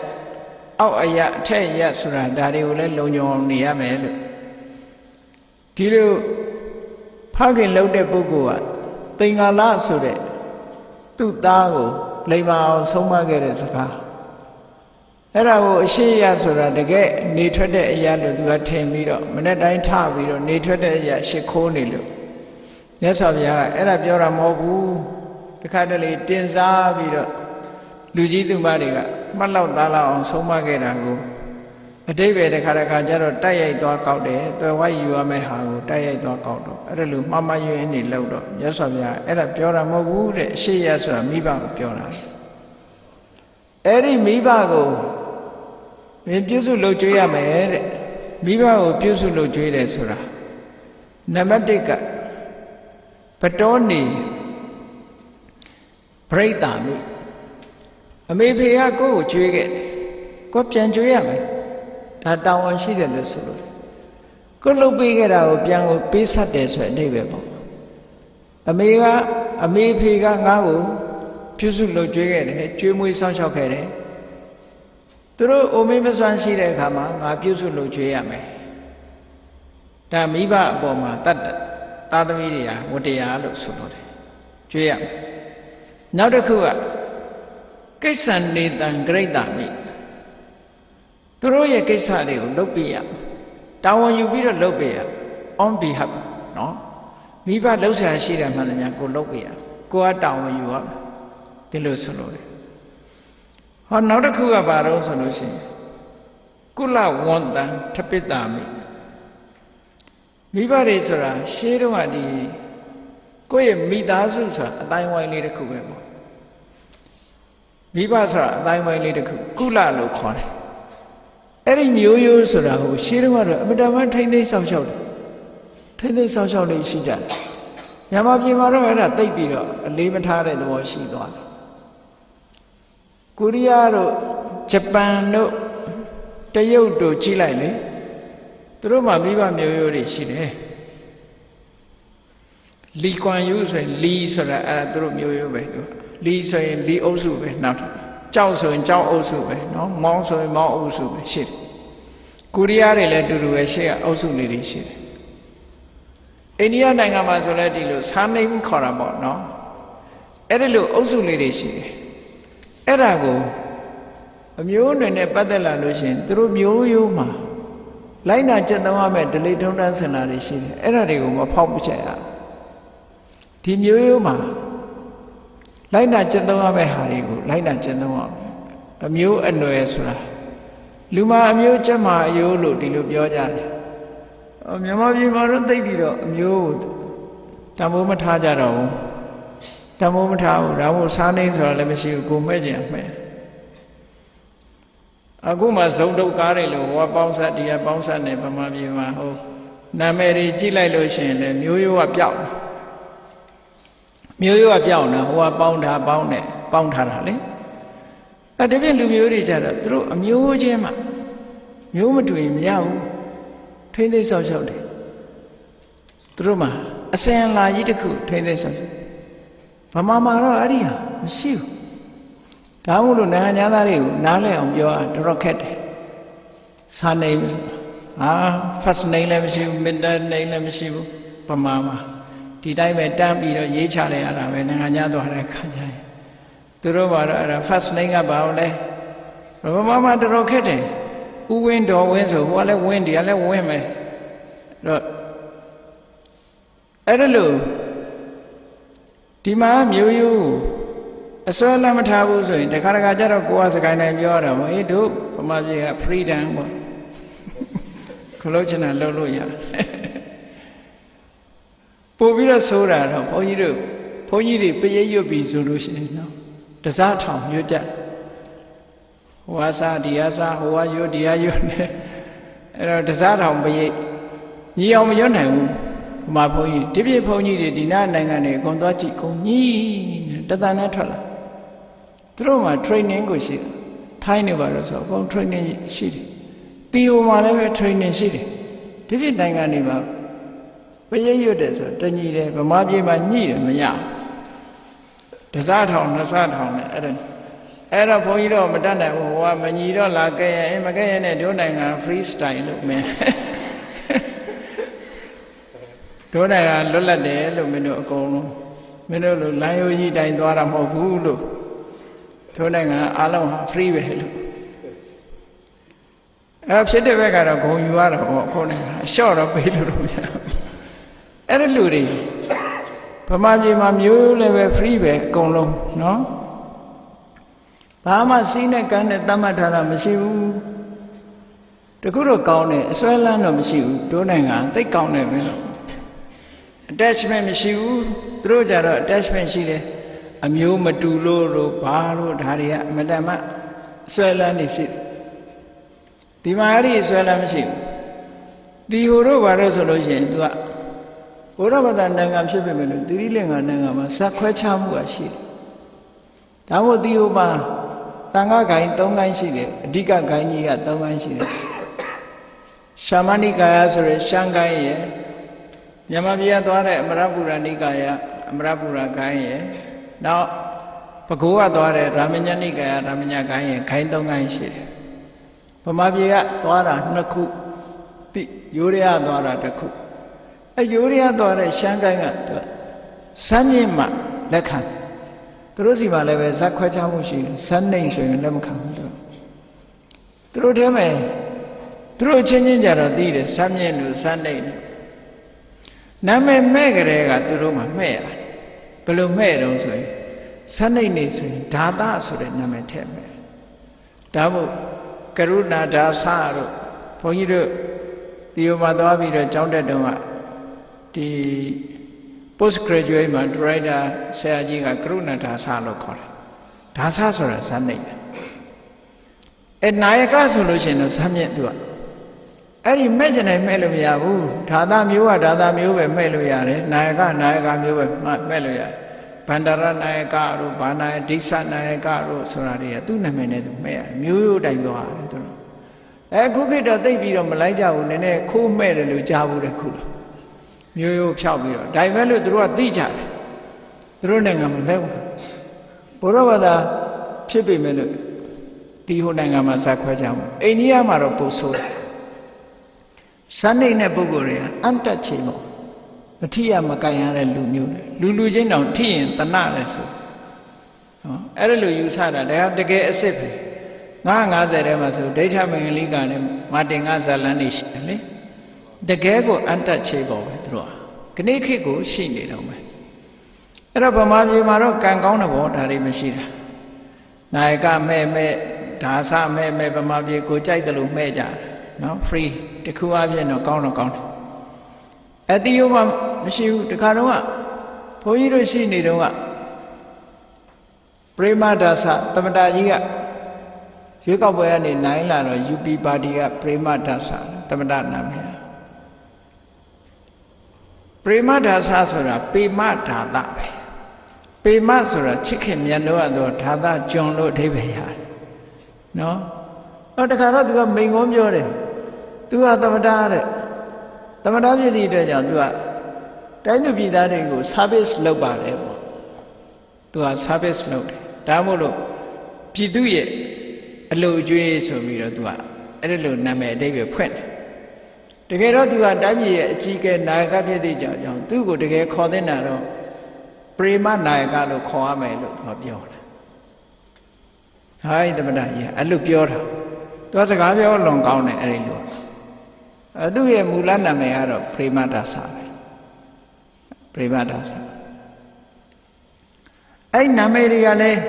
S2: အောက်အရက်အထက်အရက်ဆိုတာဒါတွေကိုလည်းလုံခြုံအောင်နေရမယ်လို့ဒီလိုဖခင်လှုပ်တဲ့ပုဂ္ဂိုလ်ကသင်္ကာလဆိုတဲ့သူ့သားကိုလိမ္မာအောင်ဆုံးမခဲ့တဲ့စကားအဲ့ဒါကိုအရှိရဆိုတာတကယ်နေထွက်တဲ့အရာလို့သူကထင်ပြီးတော့မနေ့တိုင်းထပြီးတော့နေထွက်တဲ့အရာရှ िख ိုးနေလို့မြတ်စွာဘုရားကအဲ့ဒါပြောတာမဟုတ်ဘူးတခါတလေတင်စားပြီးတော့လူကြီးသူမတွေကမှတ်လောက်သားလောက်အောင်ဆုံးမခဲ့တာကိုအတိပ္ပယ်တစ်ခါကျတော့တိုက်ရိုက်သွားကောက်တယ်သွယ်ဝိုက်ယူရမယ့်ဟာကိုတိုက်ရိုက်သွားကောက်တော့အဲ့ဒါလိုမှားမှားယွင်းနေလို့တော့မြတ်စွာဘုရားအဲ့ဒါပြောတာမဟုတ်ဘူးတဲ့အရှိရဆိုတာမိဘကိုပြောတာအဲ့ဒီမိဘကိုမင်းပြုစုလုပ်ကြွေးရမယ်တဲ့မိဘကိုပြုစုလုပ်ကြွေးတယ်ဆိုတာနံပါတ်1ကပတောနေပရိသမိအမေဖေကကိုယ့်ကိုကြွေးခဲ့တယ်ကိုပြန်ကြွေးရမယ်ဒါတောင်းဝန်ရှိတယ်လို့ဆိုလို့ကိုလှုပ်ပေးခဲ့တာကိုပြန်ကိုပေးဆက်တယ်ဆိုတဲ့အဓိပ္ပာယ်ပေါ့အမေဖေကငါ့ကိုပြုစုလုပ်ကြွေးခဲ့တယ်ကြွေးမွေးစောင့်ရှောက်ခဲ့တယ်သူတို့အိုမေးမစွမ်းရှိတဲ့အခါမှာငါပြုစုလုပ်ကြွေးရမယ်ဒါမိဘအပေါ်မှာတတ်သားသမီးတွေဟာဝတ္တရားလို့ဆိုလို့တယ်ကြွေးရမယ်နောက်တစ်ခုကကိစ္စံနေတံဂရိတ္တမိသူတို့ရဲ့ကိစ္စတွေကိုလုပ်ပေးရတာဝန်ယူပြီးတော့လုပ်ပေးရ on behalf နော်မိဘလှုပ်ရှားရှိတယ်မှန်တယ်များကိုလုပ်ပေးရကိုကတာဝန်ယူရမယ်ဒီလိုဆိုလို့တယ်ဟောနောက်တစ်ခုကဘာတော့ဆိုလို့ရှိရင်ကုလဝန္တံထပိတ္တာမိမိဘတွေဆိုတာရှေးတုန်းကဒီကိုယ့်ရဲ့မိသားစုဆိုတာအတိုင်းဝိုင်းလေးတစ်ခုပဲပေါ့မိဘဆိုတာအတိုင်းဝိုင်းလေးတစ်ခုကုလလို့ခေါ်တယ်အဲ့ဒီမျိုးရိုးဆိုတာဟိုရှေးတုန်းကတော့အမတမထိမ့်သိမ်းဆောင်ရှောက်တယ်ထိမ့်သိမ်းဆောင်ရှောက်လေးရှိကြတယ်မြန်မာပြည်မှာတော့အဲ့ဒါသိပ်ပြီးတော့အလေးမထားတဲ့သဘောရှိသွားတယ်ကိုရီးယားတို့ဂျပန်တို့တရုတ်တို့ကြီးလိုက်လေသူတို့မှာမိဘမျိုးရိုးတွေရှိတယ်လီကွမ်ယူဆိုရင်လီဆိုတာအဲ့ဒါသူတို့မျိုးရိုးပဲသူလီဆိုရင်လီအုပ်စုပဲနောက်ကြောက်ဆိုရင်ကြောက်အုပ်စုပဲနော်မောင်းဆိုရင်မောင်းအုပ်စုပဲရှိတယ် ကိုရီးယားတွေလည်းတူတူပဲရှေ့ကအုပ်စုလေးတွေရှိတယ်အိန္ဒိယနိုင်ငံမှာဆိုလည်းဒီလိုစာနိမ်ခေါ်တာပေါ့နော်အဲ့ဒီလိုအုပ်စုလေးတွေရှိတယ်အဲ့ဒါကိုအမျိုးတွေနဲ့ပတ်သက်လာလို့ရှိရင်သူတို့မျိုးရိုးမှာလိုက်နာကျင့်သုံးရမယ့်ဓလေ့ထုံးတမ်းစင်လာတွေရှိတယ်အဲ့ဒါတွေကိုမဖောက်မချက်ရဒီမျိုးရိုးမှာလိုက်နာကျင့်သုံးရမယ့်ဟာတွေကိုလိုက်နာကျင့်သုံးရမယ်အမျိုးအနွယ်ဆိုတာလူမအမျိုးချက်မှာအယိုးလို့ဒီလိုပြောကြတယ်မြန်မာပြည်မှာတော့သိပြီးတော့အမျိုးတံမိုးမထားကြတော့ဘူးတံမိုးမထားဘူးဒါမို့စားနေဆိုတာလည်းမရှိဘူးကိုမဲ့ကျင်မဲ့အခုမှဇုံတုတ်ကားတွေလို့ဟောပေါင်းဆက်တရားပေါင်းဆက်နေဗမာပြည်မှာဟိုနာမည်တွေကြည့်လိုက်လို့ရှိရင်လည်းမျိုးရိုးကပျောက်တယ်မျိုးရိုးကပျောက်နေဟိုကပေါင်းထားပေါင်းတယ်ပေါင်းထားတာလေအဲ့ဒီပြင်လူမျိုးတွေကြတော့သူတို့အမျိုးချင်းမှမျိုးမတူရင်မရဘူးထိမ့်သိမ်းဆောက်ရှောက်တယ်သူတို့မှာအစင်လာကြီးတစ်ခုထိမ့်သိမ်းဆောက်ရှောက်ဗမာမှာတော့အဲ့ဒီဟာမရှိဘူးဒါမို့လို့နိုင်ငံသားတွေကိုနားလည်အောင်ပြောတာတော်တော်ခက်တယ်စာနေဟာ first name လည်းမရှိဘူး middle name လည်းမရှိဘူးဗမာမှာဒီတိုင်းပဲတန်းပြီးတော့ရေးချလိုက်ရတာပဲနိုင်ငံသားသွားတဲ့ခါကျရင်သူတို့ဘာတော့အဲ့ဒါ first name ကဘာလဲဗမာမှာတော်တော်ခက်တယ်ဥဝင်းတော်ဝင်းဆိုဟိုကလည်းဝင်းဒီကလည်းဝင်းမယ်တော့အဲ့ဒါလို့ဒီမှာမျိုးရိုးအစွဲလမ်းမထားဘူးဆိုရင်တခါတခါကျတော့ကိုယ်ကစကိုင်းတိုင်းပြောရတာပေါ့အေးတို့ဗမာပြည်က freedom ပေါ့ခလို့ချင်တာလုပ်လို့ရတယ်ပို့ပြီးတော့ဆိုတာတော့ဘုန်းကြီးတွေပရိတ်ရွတ်ပြီးဆိုလို့ရှိရင်နော်တစားထောင်ရွတ်ကြဟိုအစားဒီအစားဟိုကရွတ်ဒီအရွတ်နဲ့အဲ့တော့တစားထောင်ပရိတ်ညီအောင်မရွတ်နိုင်ဘူးဗမာဘုန်းကြီးဒီပြည့်ဘုန်းကြီးတွေဒီနားနိုင်ငံတွေအကုန်သွားကြည့်ကုန်ညီတသန်နဲ့ထွက်လာသူတို့မှာ training ကိုရှိတယ်ထိုင်းနေပါတော့ဆိုအကုန် training ရှိတယ်တီဟိုမှာလည်းပဲ training ရှိတယ်ဒီပြည့်နိုင်ငံတွေမှာပရိတ်ရွတ်တယ်ဆိုတညီတယ်ဗမာပြည်မှာညှိတယ်မရဘူးတစားထောင်နှစ်စားထောင်နဲ့အဲ့တော့ဘုန်းကြီးတော့မတတ်နိုင်ဘူးဟိုကမညီတော့လာကဲရင်မကဲရင်နဲ့တို့နိုင်ငံ free style လို့မင်းတို့နိုင်ငံလွတ်လပ်တယ်လို့မင်းတို့အကုန်လုံးမင်းတို့လိုလမ်းရိုးကြီးတိုင်းသွားတာမဟုတ်ဘူးလို့တို့နိုင်ငံအားလုံးဟာ free ပဲလို့အဲ့ဖြစ်တဲ့ဘက်ကတော့ဂုံယူရတာပေါ့ခုနကအလျှော့တော့ပေးလို့တော့မရဘူးအဲ့ဒီလူတွေဗမာပြည်မှာမျိုးလည်းပဲ free ပဲအကုန်လုံးနော်ဘာမှစီးနဲ့ကမ်းနဲ့တတ်မှတ်ထားတာမရှိဘူးတခုတော့ကောင်းတယ်အစွဲလန်းတော့မရှိဘူးတို့နိုင်ငံသိကောင်းတယ်ပဲလို့ attachment မရှိဘူးသူတို့ကြတော့ attachment ရှိတယ်အမျိုးမတူလို့ဘာလို့ဒါတွေကအမတန်မှအစွဲလန်းနေရှိတယ်ဒီမှာအဲ့ဒီအစွဲလန်းမရှိဘူးဒီဟိုတို့ဘာလို့ဆိုလို့ရှိရင် तू ကဘုရားဘာသာနိုင်ငံဖြစ်ပေမဲ့လို့သီရိလင်္ကာနိုင်ငံမှာဇက်ခွဲခြားမှုကရှိတယ်ဒါမို့ဒီဟိုမှာတန်ခါဂိုင်း၃ဂိုင်းရှိတယ်အဓိကဂိုင်းကြီးက၃ဂိုင်းရှိတယ်ရှာမဏိကာယဆိုရယ်ရှမ်းဂိုင်းရဲ့မြန်မာပြည်ကသွားတဲ့အမရပူရဏိကာယအမရပူရဂိုင်းရဲ့နောက်ပဲခူးကသွားတဲ့ရာမညဏိကာယရာမညဂိုင်းရဲ့ဂိုင်း၃ဂိုင်းရှိတယ်ဗမာပြည်ကသွားတာ2ခုတိရိုးရရသွားတာ1ခုအဲရိုးရရသွားတဲ့ရှမ်းဂိုင်းကသူစမ်းမြင့်မှလက်ခံသူတို့စီမှာလည်းပဲဇက်ခွဲခြားမှုရှိတယ်ဇက်နှိမ်ဆိုရင်လက်မခံဘူးသူတို့ထဲမှာသူတို့ချင်းချင်းကြတော့သိတယ်ဇက်မြင့်လို့ဇက်နှိမ်လို့နာမည်မဲ့ကြတဲ့ကသူတို့မှမဲ့ရတယ်ဘယ်လိုမဲ့တုံးဆိုရင်ဇက်နှိမ်နေဆိုရင်ဒါသဆိုတဲ့နာမည်ထည့်မဲ့ဒါမို့ကရုဏာဒါသတို့ဘုန်းကြီးတို့ဒီမှာသွားပြီးတော့ကျောင်းတက်တုန်းကဒီ post graduate မှာ director ဆရာကြီးကကရုဏာဒါသလို့ခေါ်တယ်ဒါသဆိုတာဇက်နှိမ်အဲနာယကဆိုလို့ရှိရင်တော့ဇက်မြင့်သူကအဲ့ဒီမဲ့ကျင်နိုင်မဲ့လို့မရဘူးဒါသမျိုးကဒါသမျိုးပဲမဲ့လို့ရတယ်နာယကမျိုးပဲမဲ့လို့ရတယ်ဗန္ဒရနာယကတို့ဘာနာယဒိဋ္ဌနာယကတို့ဆိုတာတွေကသူ့နာမည်နဲ့သူမဲ့ရတယ်မျိုးရိုးတိုင်းသွားရတယ်သူတို့အခုခေတ်တော့သိပြီးတော့မလိုက်ကြဘူးနည်းနည်းခိုးမဲ့တယ်လို့ကြားဘူးတဲ့ခုလိုမျိုးရိုးဖြောက်ပြီးတော့ဒါပေမဲ့လို့သူတို့ကသိကြတယ်သူတို့နိုင်ငံမှာလဲဘုရားဘာသာဖြစ်ပေမဲ့လို့ဒီဟိုနိုင်ငံမှာဇက်ခွဲကြမှာအိန္ဒိယမှာတော့ပို့ဆိုးတယ် ဇန်နေတဲ့ပုဂ္ဂိုလ်တွေကအန်တတ်ချေပေါ့မထိရမကန်ရတဲ့လူမျိုးတွေလူချင်းတောင်ထိရင်တနာတယ်ဆိုအဲ့ဒါလိုယူဆတာဒါတကယ်အစ်စ်ပဲ950ထဲမှာဆိုဒိဋ္ဌမင်္ဂလိကနဲ့မာတင်ကဇာလန်းနေရှိတယ်လေတကယ်ကိုအန်တတ်ချေပေါ့ပဲသူတို့ကနေ့ခေတ်ကိုရှိနေတော့မယ်အဲ့တော့ဗမာပြည်မှာတော့ကံကောင်းတဲ့ဘောဒါတွေမရှိတာနာယကမဲ့ဒါဆမဲ့ဗမာပြည်ကိုကြိုက်တယ်လို့မဲ့ကြတယ်နော် free တခုအပြည့်တော့ကောင်းတော့ကောင်းတယ်အတိယမှမရှိဘူးတခါတော့ကဘုန်းကြီးတို့ရှိနေတော့ကပရိမဒါဆသမတာကြီးကရွေးကောက်ပွဲကနေနိုင်လာတော့ UP ပါတီကပရိမဒါဆသမတာနာမည်ပရိမဒါဆဆိုတာပေမဓာတပဲပေမဆိုတာချစ်ခင်မြတ်လို့တော့ဓာတကျွန်လို့အဓိပ္ပာယ်ရတယ်နော်တော့တခါတော့သူကမိန်ကုန်းပြောတယ်သူကသမတာတဲ့သမတာဖြစ်သည့်အတွက်ကြောင့်သူကတိုင်းသူပြည်သားတွေကို service လုပ်ပါတယ်ပေါ့သူက service လုပ်တယ်ဒါမို့လို့ပြည်သူရဲ့အလုပ်အကျွေးဆိုပြီးတော့သူကအဲ့ဒီလိုနာမည်အဓိပ္ပာယ်ဖွင့်တယ်တကယ်တော့သူကတိုင်းပြည်ရဲ့အကြီးအကဲနာယကဖြစ်သည့်ကြောင့်သူ့ကိုတကယ်ခေါ်တဲ့နာတော့ပရိမနာယကလို့ခေါ်ရမယ်လို့သူကပြောတယ်ဟိုင်းသမတာကြီးအဲ့လိုပြောတာသူကစကားပြောလွန်ကောင်းတယ်အဲ့ဒီလိုသူ့ရဲ့မူလနာမည်ကတော့ပရိမဒါဆပဲပရိမဒါဆအဲ့နာမည်တွေကလည်း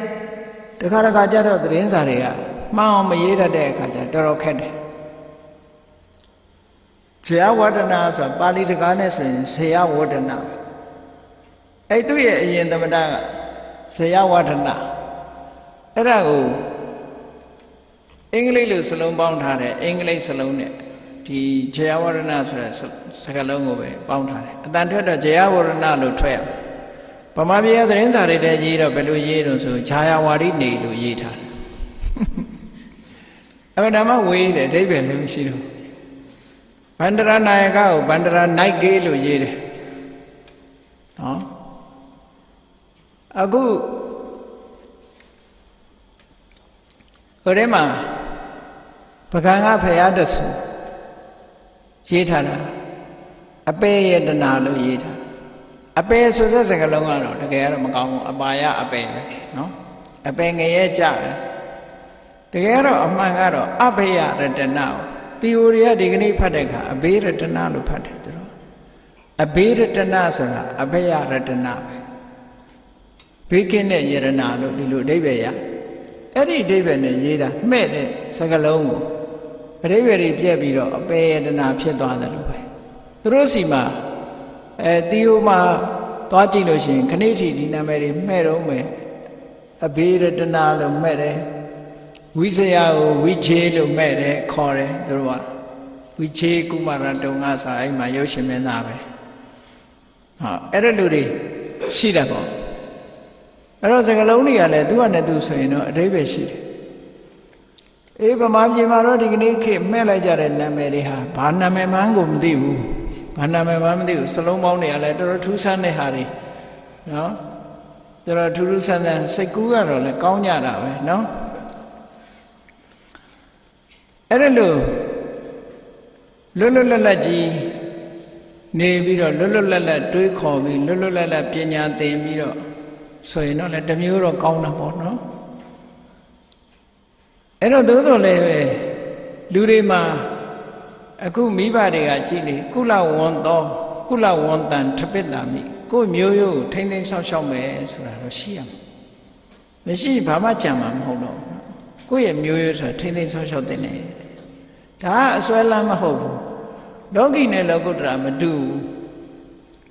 S2: တခါတခါကျတော့သတင်းစာတွေကမှန်အောင်မရေးတတ်တဲ့အခါကျတော်တော်ခက်တယ်ဇေယဝဒနာဆိုတာပါဠိစကားနဲ့ဆိုရင်ဇေယဝဒနာအဲ့သူ့ရဲ့အရင်သမတာကဇေယဝဒနာအဲ့ဒါကိုအင်္ဂလိပ်လိုစလုံးပေါင်းထားတယ်အင်္ဂလိပ်စလုံးနဲ့ဒီဇေယဝရဏဆိုတဲ့စကားလုံးကိုပဲပေါင်းထားတယ်အတန်ထွက်တော့ဇေယဝရဏလို့ထွက်ရမယ်ဗမာပြည်ရဲ့သတင်းစာတွေထဲရေးတော့ဘယ်လိုရေးတော့ဆိုဂျာယာဝါရီနေလို့ရေးထားတယ်အဲ့ဒါမှဝေးတယ်အဓိပ္ပာယ်လည်းမရှိတော့ဗန္ဒရာနာယကကိုဗန္ဒရာနိုင်ကေးလို့ရေးတယ်နော်အခုဟိုထဲမှာပကံကဖရာတဆူရေးထားတာအပေယတနာလို့ရေးထားအပေဆိုတဲ့စကားလုံးကတော့တကယ်တော့မကောင်းဘူးအပါယအပေပဲနော်အပေငရဲကြတယ်တကယ်တော့အမှန်ကတော့အဘေယရတနာသီအိုရီကဒီကနေ့ဖတ်တဲ့အခါအဘေရတနာလို့ဖတ်တယ်သူတို့အဘေရတနာဆိုတာအဘေယရတနာပဲဘေးကင်းတဲ့ယရနာလို့ဒီလိုအဓိပ္ပာယ်ရအဲ့ဒီအဓိပ္ပာယ်နဲ့ရေးတာမှဲ့တဲ့စကားလုံးကိုအဓိပ္ပာယ်တွေပြက်ပြီးတော့အပေယတနာဖြစ်သွားတယ်လို့ပဲသူတို့စီမှာတီယိုမှာသွားကြည့်လို့ရှိရင်ခဏိထီဒီနာမည်တွေမှဲ့တော့မယ်အဘေရတနာလို့မှဲ့တယ်ဝိဇယကိုဝိချေလို့မှဲ့တယ်ခေါ်တယ်သူတို့ကဝိချေကုမာရတုံငါဆိုတာအဲ့မှာရုပ်ရှင်မင်းသားပဲဟောအဲ့ဒါလူတွေရှိတယ်ပေါ့အဲ့တော့စကလုံးတွေကလည်းသူကနဲ့သူဆိုရင်တော့အဓိပ္ပာယ်ရှိတယ်အေးဗမာပြည်မှာတော့ဒီကနေ့ခေတ်မှဲ့လိုက်ကြတဲ့နာမည်တွေဟာဘာနာမည်မှန်းကိုမသိဘူးဘာနာမည်မှန်းမသိဘူးစလုံးပေါင်းတွေကလည်းတော်တော်ထူးဆန်းတဲ့ဟာတွေနော်တော်တော်ထူးထူးဆန်းဆန်းစိတ်ကူးကတော့လည်းကောင်းကြတာပဲနော်အဲ့ဒါလို့လွတ်လွတ်လပ်လပ်ကြီးနေပြီးတော့လွတ်လွတ်လပ်လပ်တွေးခေါ်ပြီးလွတ်လွတ်လပ်လပ်ပညာသင်ပြီးတော့ဆိုရင်တော့လည်းတစ်မျိုးတော့ကောင်းတာပေါ့နော်အဲ့တော့သို့တော်လည်းပဲလူတွေမှာအခုမိဘတွေကကြည့်နေကုလဝန္တောကုလဝန္တန်ထပိတ္တာမိကိုယ်မျိုးရိုးထိမ့်သိမ်းဆောက်ရှောက်မယ်ဆိုတာတော့ရှိရမယ်မရှိဘာမှကြံမှာမဟုတ်တော့ကိုယ့်ရဲ့မျိုးရိုးဆိုတာထိမ့်သိမ်းဆောက်ရှောက်တဲ့နေဒါအစွဲလမ်းမဟုတ်ဘူးလောကီနဲ့လောကုတ္တရာမတူဘူး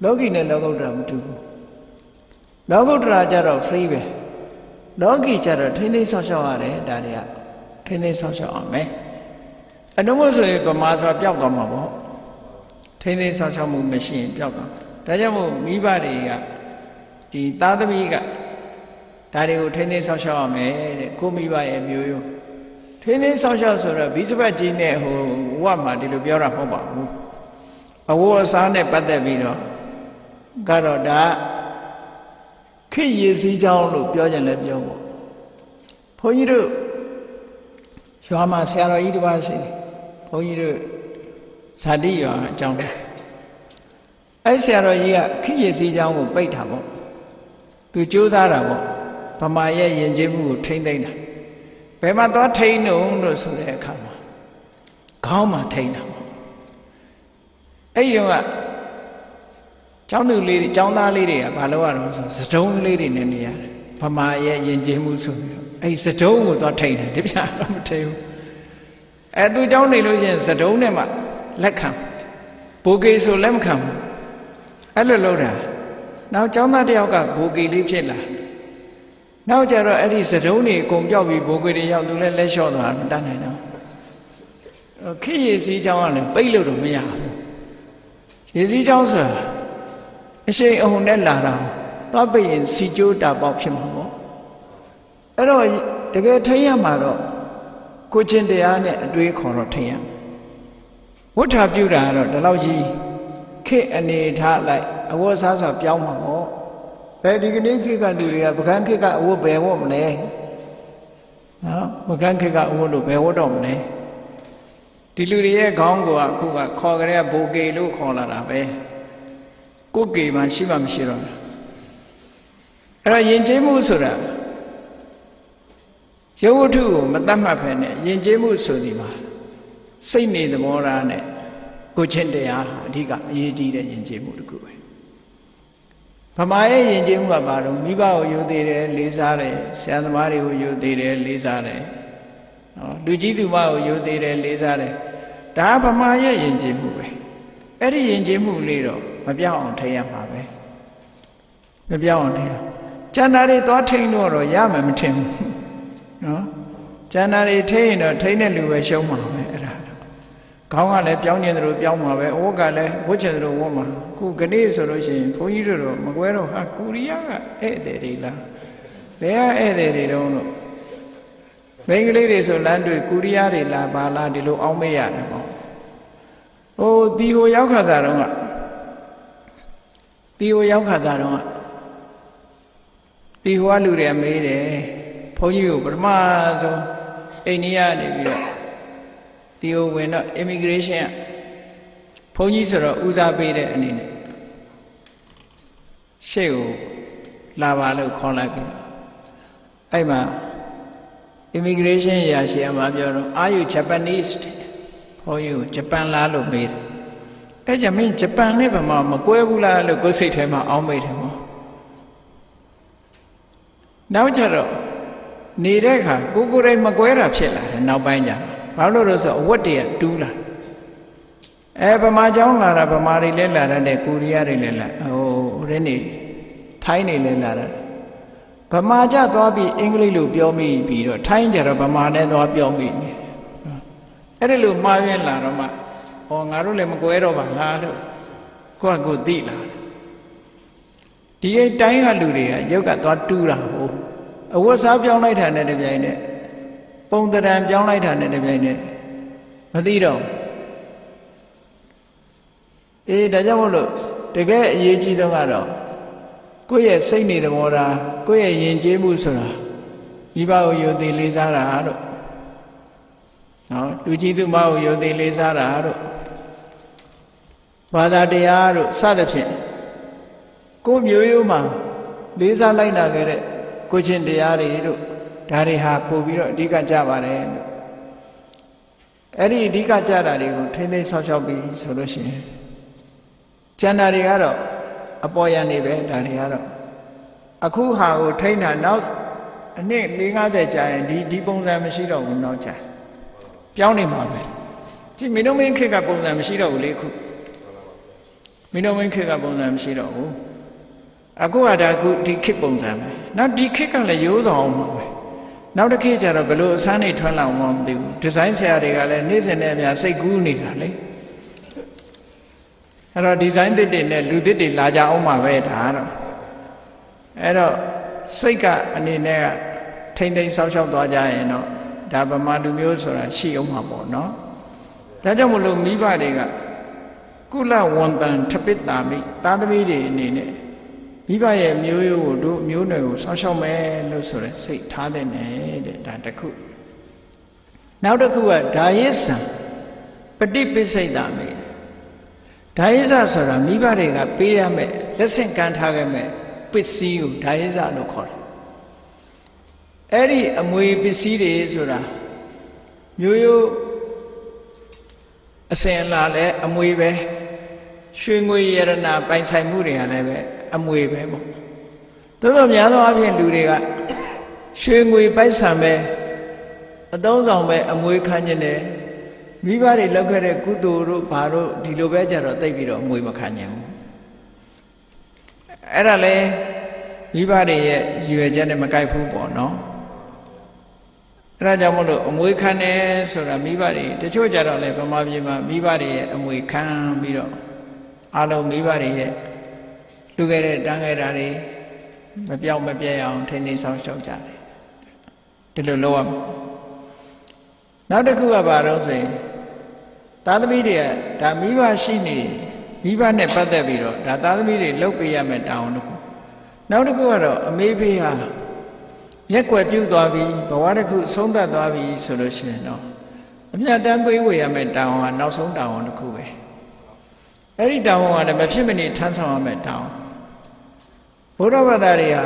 S2: လောကီနဲ့လောကုတ္တရာမတူဘူးလောကုတ္တရာကျတော့ free ပဲလောကီကျတော့ထိမ့်သိမ်းဆောက်ရှောက်ရတယ်ဒါတွေကထိမ့်သိမ်းဆောက်ရှောက်အောင်မယ်အဲ့တော့မို့ဆိုရင်ဗမာဆိုတာပျောက်သွားမှာပေါ့ထိမ့်သိမ်းဆောက်ရှောက်မှုမရှိရင်ပျောက်သွားဒါကြောင့်မို့မိဘတွေကဒီသားသမီးကဒါတွေကိုထိမ့်သိမ်းဆောက်ရှောက်ရမယ်တဲ့ကိုမိဘရဲ့မျိုးရိုးထိမ့်သိမ်းဆောက်ရှောက်ဆိုတော့ဘီစပတ်ကြီးနဲ့ဟိုဝတ်မှာဒီလိုပြောတာမဟုတ်ပါဘူးအဝတ်အစားနဲ့ပတ်သက်ပြီးတော့ကတော့ဒါခေတ်ရည်စည်းကြောင်းလို့ပြောကြလဲပြောပေါ့ဘုန်းကြီးတို့ရွာမှာဆရာတော်ကြီးတစ်ပါးရှိတယ်ဘုန်းကြီးတို့ ဇာတိရွာအကြောင်းအဲ့ဆရာတော်ကြီးကခိရစီကျောင်းကိုပိတ်တာပေါ့သူကြိုးစားတာပေါ့ဗမာရဲ့ယဉ်ကျေးမှုကိုထိမ့်သိမ့်တာဘယ်မှာသွားထိမ့်နှုံလို့ဆိုတဲ့အခါမှာခေါင်းမှာထိမ့်တာပေါ့အဲ့ဒီတော့ကကျောင်းသူလေးတွေကျောင်းသားလေးတွေကဘာလို့ရတော့ဆိုစတုံးလေးတွေနဲ့နေရတယ်ဗမာရဲ့ယဉ်ကျေးမှုဆိုပြီးတော့အဲ့စတုံးကိုသွားထိမ့်တယ်ဒီပြာတော့မထိမ့်ဘူးအဲ့သူကျောင်းနေလို့ရှိရင်စတုံးနဲ့မှလက်ခံဘိုကေဆိုလက်မခံဘူးအဲ့လိုလုပ်တာနောက်ကျောင်းသားတယောက်ကဘိုကေလေးဖြစ်လာနောက်ကျတော့အဲ့ဒီစတုံးတွေအကုန်ပြောက်ပြီးဘိုကေတွေရောက်သူလည်းလက်လျှော့သွားမတတ်နိုင်တော့ခေရစီကျောင်းကလည်းပိတ်လို့တော့မရဘူးရေစီကျောင်းဆိုတာအရှိန်အဟုန်နဲ့လာတာသွားပိတ်ရင်စီကျိုးတာပေါက်ဖြစ်မှာပေါ့အဲ့တော့တကယ်ထိရမှာတော့ကိုချင်းတရားနဲ့အတွေးခေါ်တော့ထိရဝဋ္ဌာပြုတာကတော့ဒီလောက်ကြီးခေအနေထားလိုက်အဝတ်စားဆိုပြောင်းမှာပေါ့ဘယ်ဒီကနေ့ခေကလူတွေကပကန်းခေကအဝတ်ဘယ်ဝတ်မလဲနော်ပကန်းခေကအဝတ်လို့ဘယ်ဝတ်တော့မလဲဒီလူတွေရဲ့ခေါင်းကအခုကခေါ်ကြတဲ့ဘိုကေလို့ခေါ်လာတာပဲကိုကေမှရှိမှမရှိတော့ဘူးအဲ့တော့ယဉ်ကျေးမှုဆိုတာရုပ်ဝတ္ထုကိုမတတ်မှတ်ဖ ೇನೆ ယဉ်ကျေးမှုဆိုဒီမှာစိတ်နေသဘောထားနဲ့ကိုချင်းတရားဟာအဓိကအရေးကြီးတဲ့ယဉ်ကျေးမှုတစ်ခုပဲဗမာရဲ့ယဉ်ကျေးမှုကဘာလို့မိဘကိုယုံသေးတယ်လေးစားတယ်ဆရာသမားတွေကိုယုံသေးတယ်လေးစားတယ်နော်လူကြီးသူမကိုယုံသေးတယ်လေးစားတယ်ဒါဗမာရဲ့ယဉ်ကျေးမှုပဲအဲ့ဒီယဉ်ကျေးမှုလေးတော့မပြောင်းအောင်ထိရမှာပဲမပြောင်းအောင်ထိရကျန်တာတွေသွားထိန်တော့ရမယ်မထင်ဘူးနော်ကျန်တာတွေထိရင်တော့ထိတဲ့လူပဲရှုံးမှာပဲအဲ့ဒါခေါင်းကလည်းပြောင်းနေတယ်လို့ပြောင်းမှာပဲအဝတ်ကလည်းဝတ်ချင်တယ်လို့ဝတ်မှာခုကနေ့ဆိုလို့ရှိရင်ဘုန်းကြီးတို့တော့မကွဲတော့ဟာကူရီးယားကဧည့်သည်တွေလားဘယ်ကဧည့်သည်တွေတုံးလို့မိန်းကလေးတွေဆိုလမ်းတွေ့ကူရီးယားတွေလားဘာလားဒီလိုအောင်းမေးရတယ်ပေါ့ဟိုတီဟိုရောက်ခါစားတော့ကတီဟိုရောက်ခါစားတော့ကတီဟိုကလူတွေမေးတယ်ဘုန်းကြီးကိုပထမဆုံးအိန္ဒိယနေပြီးတော့တီဟိုဝင်တော့ immigration ကဘုန်းကြီးဆိုတော့ဦးစားပေးတဲ့အနေနဲ့ရှေ့ကိုလာပါလို့ခေါ်လိုက်ပြီးတော့အဲ့မှာ immigration ရာရှိကမှပြောတော့ are you Japanese ဘုန်းကြီးကိုဂျပန်လားလို့မေးတယ်အဲ့ကြမင်းဂျပန်နဲ့ဗမာမကွဲဘူးလားလို့ကိုယ်စိတ်ထဲမှာအောင်းမေးတယ်ပေါ့နောက်ကျတော့နေတဲ့အခါကိုယ်တိုင်မကွဲတာဖြစ်လာတယ်နောက်ပိုင်းကျဘာလို့လဲဆိုတော့အဝတ်တွေကတူးလာဗမာကျောင်းလာတာဗမာတွေလည်းလာတယ်ကိုရီးယားတွေလည်းလာဟိုရင်းနေထိုင်းနေလည်းလာတယ်ဗမာကျသွားပြီးအင်္ဂလိပ်လိုပြောမိပြီးတော့ထိုင်းကျတော့ဗမာနဲ့သွားပြောမိနေတယ်အဲ့ဒီလိုမှားရင်းလာတော့မှငါတို့လည်းမကွဲတော့ပါလားလို့ကိုသိလာဒီအိမ်တိုင်းကလူတွေကရုပ်ကသွားတူးတာဟုတ်အဝတ်စားပြောင်းလိုက်တာနဲ့တပြိုင်နက်ပုံတရံပြောင်းလိုက်တာနဲ့တပြိုင်နက်မသိတော့ဒါကြောင့်မို့လို့တကယ်အရေးကြီးဆုံးကတော့ကိုယ့်ရဲ့စိတ်နေသဘောထားကိုယ့်ရဲ့ယဉ်ကျေးမှုဆိုတာမိဘကိုယုံသေးလေးစားတာတို့နော်လူကြီးသူမကိုယုံသေးလေးစားတာတို့ဘာသာတရားတို့စသဖြင့်ကိုယ်မျိုးရိုးမှာလေးစားလိုက်နာခဲ့တဲ့ကိုချင်းတရားတွေတို့ဒါတွေဟာပို့ပြီးတော့အဓိကကြပါတယ်လို့အဲ့ဒီအဓိကကြတာတွေကိုထိမ့်သိမ်းဆောက်ရှောက်ပြီးဆိုလို့ရှိရင်ကျန်တာတွေကတော့အပေါ်ယံနေပဲဒါတွေကတော့အခုဟာကိုထိမ့်တာနောက်အနှစ်40ကြာရင်ဒီပုံစံမရှိတော့ဘူးနောက်ကြာပြောင်းနေမှာပဲကြည့်မင်းတို့မင်းခေတ်ကပုံစံမရှိတော့ဘူးလေခုမင်းတို့မင်းခေတ်ကပုံစံမရှိတော့ဘူးအခုကဒါခုဒီခေတ်ပုံစံပဲနောက်ဒီခေတ်ကလည်းရိုးတော်အောင်ပါပဲနောက်တစ်ခေတ်ကျတော့ဘယ်လိုအစမ်းနေထွန်းလာအောင်မသိဘူးဒီဇိုင်းဆရာတွေကလည်းနေ့စဉ်နဲ့အများစိတ်ကူးနေတာလေအဲ့တော့ဒီဇိုင်းသစ်တွေနဲ့လူသစ်တွေလာကြအောင်ပါပဲဒါတော့အဲ့တော့စိတ်ကအနေနဲ့ကထိမ့်သိမ်းဆောက်ရှောက်သွားကြရင်တော့ဒါဗမာလူမျိုးဆိုတာရှိအောင်မှာပေါ့နော်ဒါကြောင့်မလို့မိဘတွေကကုလဝန်တန်ထပိတ္တာမိသားသမီးတွေအနေနဲ့မိဘရဲ့မျိုးရိုးကိုတို့မျိုးနွယ်ကိုဆောက်ရှောက်မယ်လို့ဆိုရယ်စိတ်ထားတဲ့နဲ့တဲ့ဒါတစ်ခုနောက်တစ်ခုကဒါရစ်ဆံပฏิပိစိတ်တာမိ ဒါယိဇဆိုတာမိဘတွေကပေးရမယ်လက်ဆင့်ကမ်းထားခဲ့မယ်ပစ္စည်းကိုဒါယိဇလို့ခေါ်တယ်အဲ့ဒီအမွေပစ္စည်းတွေဆိုတာမျိုးရိုးအစဉ်အလာလဲအမွေပဲရွှေငွေရတနာပိုင်ဆိုင်မှုတွေကလည်းပဲအမွေပဲပေါ့သို့သောများသောအားဖြင့်လူတွေကရွှေငွေပိုက်ဆံပဲအသုံးဆောင်ပဲအမွေခံခြင်းတယ်မိဘတွေလောက်ခဲ့တဲ့ကုသိုလ်တို့ဘာတို့ဒီလိုပဲကြတော့တိတ်ပြီးတော့အမွေမခံခြင်းဘူးအဲ့ဒါလဲမိဘတွေရဲ့ရည်ရွယ်ချက်နဲ့မကိုက်ဘူးပေါ့နော်အဲ့ဒါကြောင့်မို့လို့အမွေခံတယ်ဆိုတာမိဘတွေတချို့ကြတော့လဲဗမာပြည်မှာမိဘတွေရဲ့အမွေခံပြီးတော့အားလုံးမိဘတွေရဲ့လူခဲ့တဲ့တန်းခဲ့တာတွေမပြောင်းမပြဲအောင်ထိန်းသိမ်းဆောင်ရှောက်ကြတယ်ဒီလိုလုပ်ရမယ်နောက်တစ်ခုကဘာလို့ဆိုရင်သားသမီးတွေကဒါမိဘရှိနေမိဘနဲ့ပတ်သက်ပြီးတော့ဒါသားသမီးတွေလုပ်ပေးရမယ်တောင်းတစ်ခုနောက်တစ်ခုကတော့အမေဖေးဟာရက်ွယ်ပြုတ်သွားပြီဘဝတစ်ခုဆုံးသက်သွားပြီဆိုလို့ရှိရင်တော့အမြတ်တမ်းပေးဝေရမယ်တောင်းဟာနောက်ဆုံးတောင်းတစ်ခုပဲအဲ့ဒီတောင်းကလည်းမဖြစ်မနေထမ်းဆောင်ရမယ်တောင်းဘုရားဘာသာတွေဟာ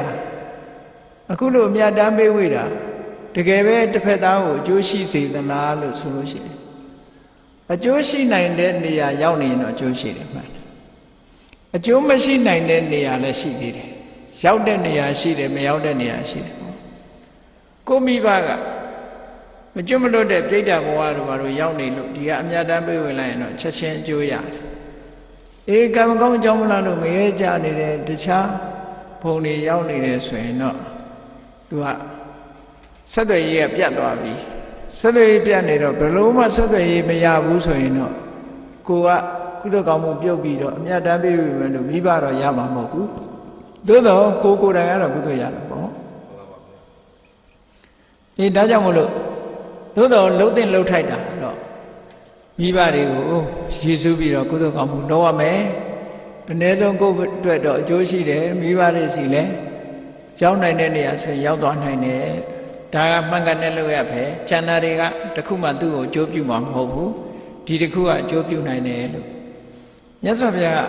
S2: အခုလိုအမြတ်တမ်းပေးဝေတာတကယ်ပဲတစ်ဖက်သားကိုအကျိုးရှိစေသလားလို့ဆိုလို့ရှိရင်အကျိုးရှိနိုင်တဲ့နေရာရောက်နေရင်တော့အကျိုးရှိတယ်မှန်တယ်အကျိုးမရှိနိုင်တဲ့နေရာလည်းရှိသေးတယ်ရောက်တဲ့နေရာရှိတယ်မရောက်တဲ့နေရာရှိတယ်ကိုမိဘကမကျွတ်မလွတ်တဲ့ပြိတ္တာဘဝတို့ဘာလို့ရောက်နေလို့ဒီကအမြတ်တမ်းပေးဝင်လိုက်ရင်တော့ချက်ချင်းအကျိုးရတယ်အေးကံမကောင်းကြောင်းမလားလို့ငရဲကြနေတဲ့တခြားဘုံတွေရောက်နေတယ်ဆိုရင်တော့သူကဆက်သွယ်ရေးကပြတ်သွားပြီဆက်သွယ်ရေးပြတ်နေတော့ဘယ်လိုမှဆက်သွယ်ရေးမရဘူးဆိုရင်တော့ကိုကကုသိုလ်ကောင်းမှုပြုတ်ပြီးတော့အမြတ်တမ်းပေးပြီမယ်လို့မိဘတော့ရမှာမဟုတ်ဘူးသို့တော့ကိုယ်တိုင်ကတော့ကုသိုလ်ရတယ်ပေါ့ဒီဒါကြောင့်မလို့သို့တော့လှုပ်တဲ့လှုပ်ထိုက်တာတော့မိဘတွေကိုရည်စူးပြီးတော့ကုသိုလ်ကောင်းမှုလုပ်ရမယ်အနည်းဆုံးကိုယ့်အတွက်တော့အကျိုးရှိတယ်မိဘတွေစီလည်းရောက်နိုင်တဲ့နေရာဆိုရင်ရောက်သွားနိုင်တယ်ဒါကမှန်ကန်တဲ့လုပ်ရပဲကျန်တာတွေကတခုမှသူ့ကိုအကျိုးပြုမှာမဟုတ်ဘူးဒီတခုကအကျိုးပြုနိုင်တယ်လို့မြတ်စွာဘုရားက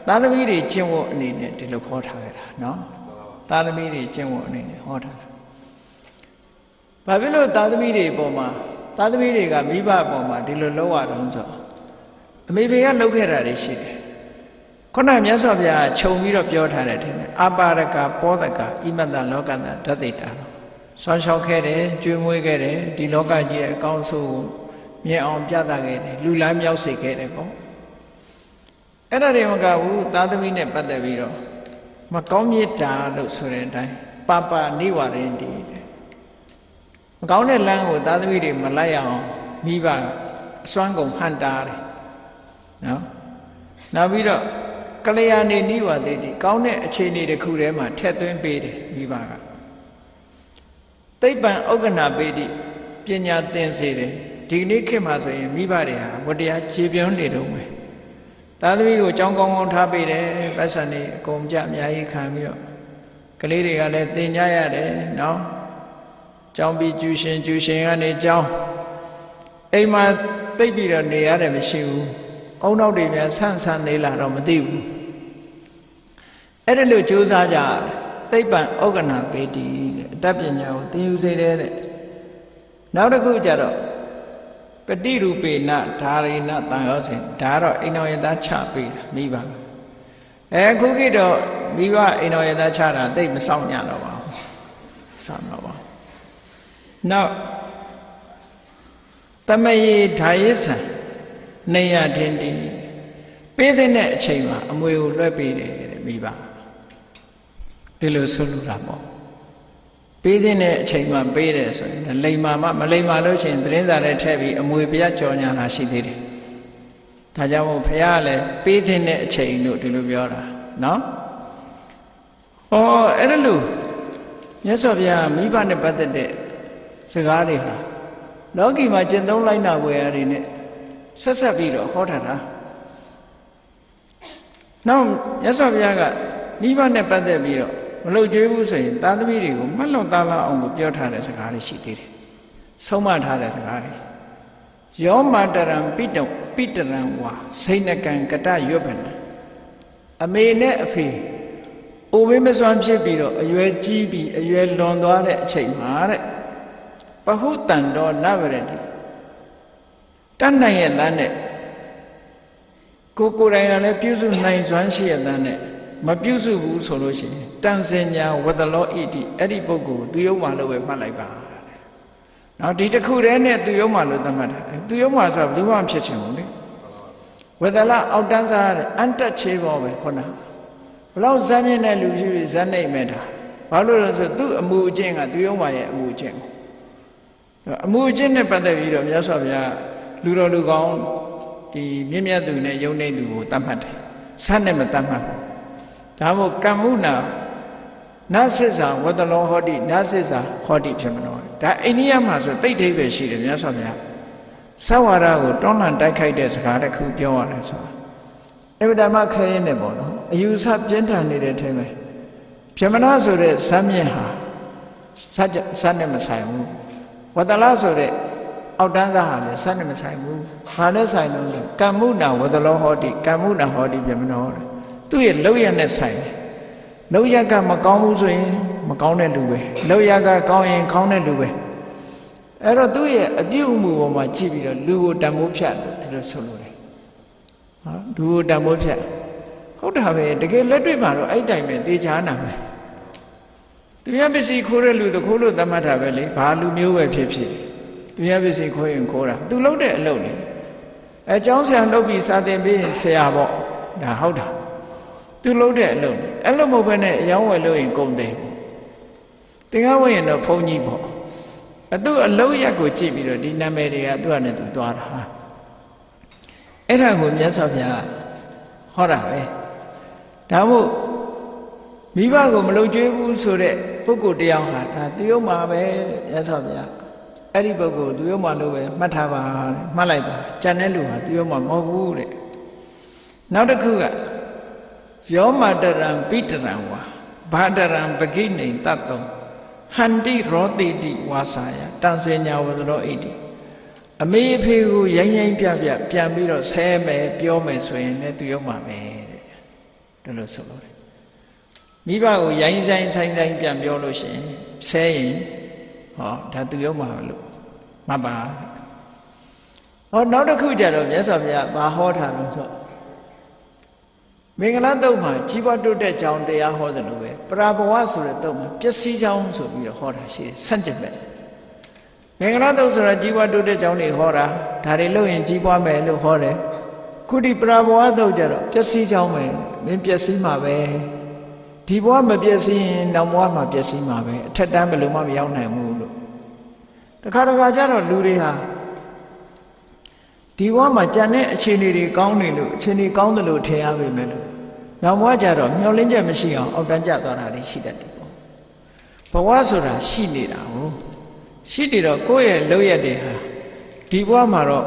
S2: သားသမီးတွေကျင့်ဝတ်အနေနဲ့ဒီလိုခေါ်ထားခဲ့တာနော်သားသမီးတွေကျင့်ဝတ်အနေနဲ့ဟောထားတာဘာဖြစ်လို့သားသမီးတွေအပေါ်မှာသားသမီးတွေကမိဘအပေါ်မှာဒီလိုလုပ်ရတော့ဆိုအမေဖေကလုပ်ခဲ့တာတွေရှိတယ်ခုနမြတ်စွာဘုရားခြုံပြီးတော့ပြောထားတယ်ထင်တယ်အပါရကပောဒကဣမတလောကတဓတိတာဆွမ်းလျှောက်ခဲ့တယ်ကျွေးမွေးခဲ့တယ်ဒီလောကကြီးရဲ့အကောင်းဆုံးကိုမြင်အောင်ပြသခဲ့တယ်လူလားမြောက်စေခဲ့တယ်ပေါ့အဲ့ဒါတွေမကဘူးသားသမီးနဲ့ပတ်သက်ပြီးတော့မကောင်းမြတ်တာလို့ဆိုတဲ့အတိုင်းပပနိဝရင်းတည်တယ်မကောင်းတဲ့လမ်းကိုသားသမီးတွေမလိုက်အောင်မိဘအစွမ်းကုန်ဟန်တာတယ်နော်နောက်ပြီးတော့ကလျာဏိနိဝတေတိကောင်းတဲ့အခြေအနေတစ်ခုထဲမှာထည့်သွင်းပေးတယ်မိဘကသိပ္ပံဥက္ကနာပေတိပညာသင်စေတယ်ဒီနေ့ခေတ်မှာဆိုရင်မိဘတွေဟာဝတရားခြေပြုံးနေတော့မယ်သားသမီးကိုကြောင်းကောင်းကောင်းထားပေးတယ်ပတ်စံနေအကုန်ကြအများကြီးခံပြီးတော့ကလေးတွေကလည်းသင်ကြရတယ်နော်ကျောင်းပြီးကျူရှင်ကနေကျောင်းအိမ်မှာတိတ်ပြီးတော့နေရတယ်မရှိဘူးအုံနောက်တွေပြန်ဆန့်ဆန့်နေလာတော့မသိဘူးအဲ့ဒါလို့ကြိုးစားကြသိပ္ပံဥက္ကနာပေတိတဲ့အတတ်ပညာကိုသင်ယူစေတယ်တဲ့နောက်တစ်ခုကျတော့ပတိရူပေနဓာရိဏတန်ရောစဉ်ဒါကတော့အိမ်တော်ရသားချပေးတာမိဘအခုခေတ်တော့မိဘအိမ်တော်ရသားချတာတိတ်မဆောင်ညတော့ပါဘူးစောင့်တော့ပါနောက်တမယေဓာယိသံနေရတင်တည်ပေးတဲ့အချိန်မှာအမွေကိုလွှဲပေးတယ်တဲ့မိဘဒီလိုဆိုလိုတာပေါ့ပေးတဲ့အချိန်မှာပေးတယ်ဆိုရင်လိမ္မာမလိမ္မာလို့ရှိရင်သတင်းစာထဲထည့်ပြီးအမွေပြကြော်ညာတာရှိသေးတယ်ဒါကြောင့်မို့ဘုရားကလည်းပေးတဲ့အချိန်လို့ဒီလိုပြောတာနော်ဟောအဲ့ဒါလို့မြတ်စွာဘုရားမိဘနဲ့ပတ်သက်တဲ့စကားတွေဟာလောကီမှာကျင့်သုံးလိုက်နာဝယ်ရတွေနဲ့ဆက်ဆက်ပြီးတော့ဟောထားတာနောက်မြတ်စွာဘုရားကမိဘနဲ့ပတ်သက်ပြီးတော့မလုပ်ကြွေးဘူးဆိုရင်သားသမီးတွေကိုမှတ်လို့သားလောက်အောင်ကိုပြောထားတဲ့စကားတွေရှိသေးတယ်ဆုံးမထားတဲ့စကားတွေ ယောမတရံပိတရံဝါစိဏကံကတရွတ်ပနာအမေနဲ့အဖေအိုမေးမစွမ်းဖြစ်ပြီးတော့အရွယ်ကြီးပြီးအရွယ်လွန်သွားတဲ့အချိန်မှာတဲ့ပဟုတန်တော်နဗရတိတတ်နိုင်ရဲ့သားနဲ့ကိုယ်တိုင်ကလည်းပြုစုနိုင်စွမ်းရှိရဲ့သားနဲ့မပြုစုဘူးဆိုလို့ရှိရင်တန်စင်ညာဝတ္တလောဣတိအဲ့ဒီပုဂ္ဂိုလ်သူယုံမှလို့ပဲမှတ်လိုက်ပါနောက်ဒီတစ်ခုတည်းနဲ့သူယုံမှလို့သတ်မှတ်တာသူယုံမှဆိုတော့ဘယ်သူမှဖြစ်ချင်ဘူးလေဝတ္တလအောက်တန်းစားတဲ့အန်တက်ချေပေါ်ပဲခုနဘလောက်ဇာမြင့်တဲ့လူရှိဇာနေမဲ့တာဘာလို့လဲဆိုသူ့အမှုအကျင့်ကသူယုံမှရဲ့အမှုအကျင့်အမှုအကျင့်နဲ့ပတ်သက်ပြီးတော့မြတ်စွာဘုရားလူတော်လူကောင်းဒီမြင့်မြတ်သူနဲ့ယုံနေသူကိုတတ်မှတ်တယ်ဇာနဲ့မတတ်မှတ်ဘူးဒါမို့ကမ္မုနာနသစ္စာဝတ္တလောဟောတိနသစ္စာဟောတိဖြစ်မလို့ဒါအိန္ဒိယမှာဆိုတိတ်ထိပ်ပဲရှိတယ်မြတ်စွာဘုရားသဝရကိုတွန်းလှန်တိုက်ခိုက်တဲ့စကားတစ်ခုပြောရတယ်ဆိုတာအဗ္ဗဓမ္မခဲရင်နဲ့ပေါ့နော်အယူဆပြင်းထန်နေတဲ့ထဲမှာဗြဟ္မဏဆိုတဲ့ဇာမြင့်ဟာဇာနဲ့မဆိုင်ဘူးဝတ္တလဆိုတဲ့အောက်တန်းစားဟာလည်းဇာနဲ့မဆိုင်ဘူးဘာနဲ့ဆိုင်လို့လဲကမ္မုနာဝတ္တလောဟောတိကမ္မုနာဟောတိဗြဟ္မဏဟောတယ်သူ့ရဲ့လောက်ရနဲ့ဆိုင်တယ်လောက်ရကမကောင်းဘူးဆိုရင်မကောင်းတဲ့လူပဲလောက်ရကကောင်းရင်ကောင်းတဲ့လူပဲအဲ့တော့သူ့ရဲ့အပြုအမူပေါ်မှာကြည့်ပြီးတော့လူကိုတန်ဖိုးဖြတ်လို့ဒီလိုဆိုလို့တယ်ဟာလူကိုတန်ဖိုးဖြတ်ဟုတ်တာပဲတကယ်လက်တွေ့မှာတော့အဲ့တိုင်ပဲတေချာနာမယ်သူများပစ္စည်းခိုးတဲ့လူတခိုးလို့သတ်မှတ်တာပဲလေဘာလူမျိုးပဲဖြစ်ဖြစ်သူများပစ္စည်းခိုးရင်ခိုးတာသူလုပ်တဲ့အလုပ်လေအဲကျောင်းဆရာလုပ်ပြီးစာသင်ပေးရင်ဆရာပေါ့ဒါဟုတ်တာသူလုပ်တဲ့အလုပ်အဲ့လိုမဟုတ်ဘဲနဲ့အယောင်းဝယ်လို့ရင်ကုန်တယ်သင်္ကန်းဝယ်ရင်တော့ဘုန်းကြီးပေါ့သူ့အလုပ်ရက်ကိုကြည့်ပြီးတော့ဒီနာမည်တွေကသူ့အနေနဲ့သူသွားတာဟာအဲ့ဒါကိုမြတ်စွာဘုရားဟောတာပဲဒါမို့မိဘကိုမလုပ်ကြွေးဘူးဆိုတဲ့ပုဂ္ဂိုလ်တယောက်ဟာဒါသူယုံမှာပဲမြတ်စွာဘုရားအဲ့ဒီပုဂ္ဂိုလ်သူယုံမှာလို့ပဲမှတ်ထားပါမှတ်လိုက်ပါကြံတဲ့လူဟာသူယုံမှာမဟုတ်ဘူးတဲ့နောက်တစ်ခုကယောမတရံပိတရံဝါဘာတရံပကိနေတတ်တောဟန္တိရောတိတိဝါစာယတန်စင်ညာဝတ္တရောဣတိအမေအဖေကိုရိုင်းရိုင်းပြပြပြန်ပြီးတော့ဆဲမယ်ပြောမယ်ဆိုရင်လည်းသူယုံမှာပဲတဲ့ဒါလို့ဆိုလို့မိဘကိုရိုင်းဆိုင်ဆိုင်ပြန်ပြောလို့ရှိရင်ဆဲရင်ဟောဒါသူယုံမှာလို့မှတ်ပါဟောနောက်တစ်ခုကြတော့မြတ်စွာဘုရားဘာဟောထားလို့ဆိုမင်္ဂလာတုတ်မှာကြီးပွားတိုးတက်ကြောင်းတရားဟောတယ်လို့ပဲပရာဘဝဆိုတဲ့တုတ်မှာပျက်စီးကြောင်းဆိုပြီးတော့ဟောတာရှိတယ်ဆန့်ကျင်ပဲမင်္ဂလာတုတ်ဆိုတာကြီးပွားတိုးတက်ကြောင်းတွေဟောတာဒါတွေလို့ရင်ကြီးပွားမယ်လို့ဟောတယ်ခုဒီပရာဘဝတုတ်ကြတော့ပျက်စီးကြောင်းပဲမင်းပျက်စီးမှာပဲဒီဘဝမပျက်စီးရင်နောက်ဘဝမှာပျက်စီးမှာပဲအထက်တန်းဘယ်လိုမှမရောက်နိုင်ဘူးလို့တခါကျတော့လူတွေဟာဒီဘဝမှာကြံတဲ့အခြေအနေတွေကောင်းနေလို့အခြေအနေကောင်းတယ်လို့ထင်ရပေမဲ့လို့နောက်ဘဝကျတော့မျောလင်းချက်မရှိအောင်အောက်တန်းကျသွားတာတွေရှိတတ်တယ်ပေါ့ဘဝဆိုတာရှိနေတာဟုတ်ရှိနေတော့ကိုယ့်ရဲ့လုပ်ရက်တွေဟာဒီဘဝမှာတော့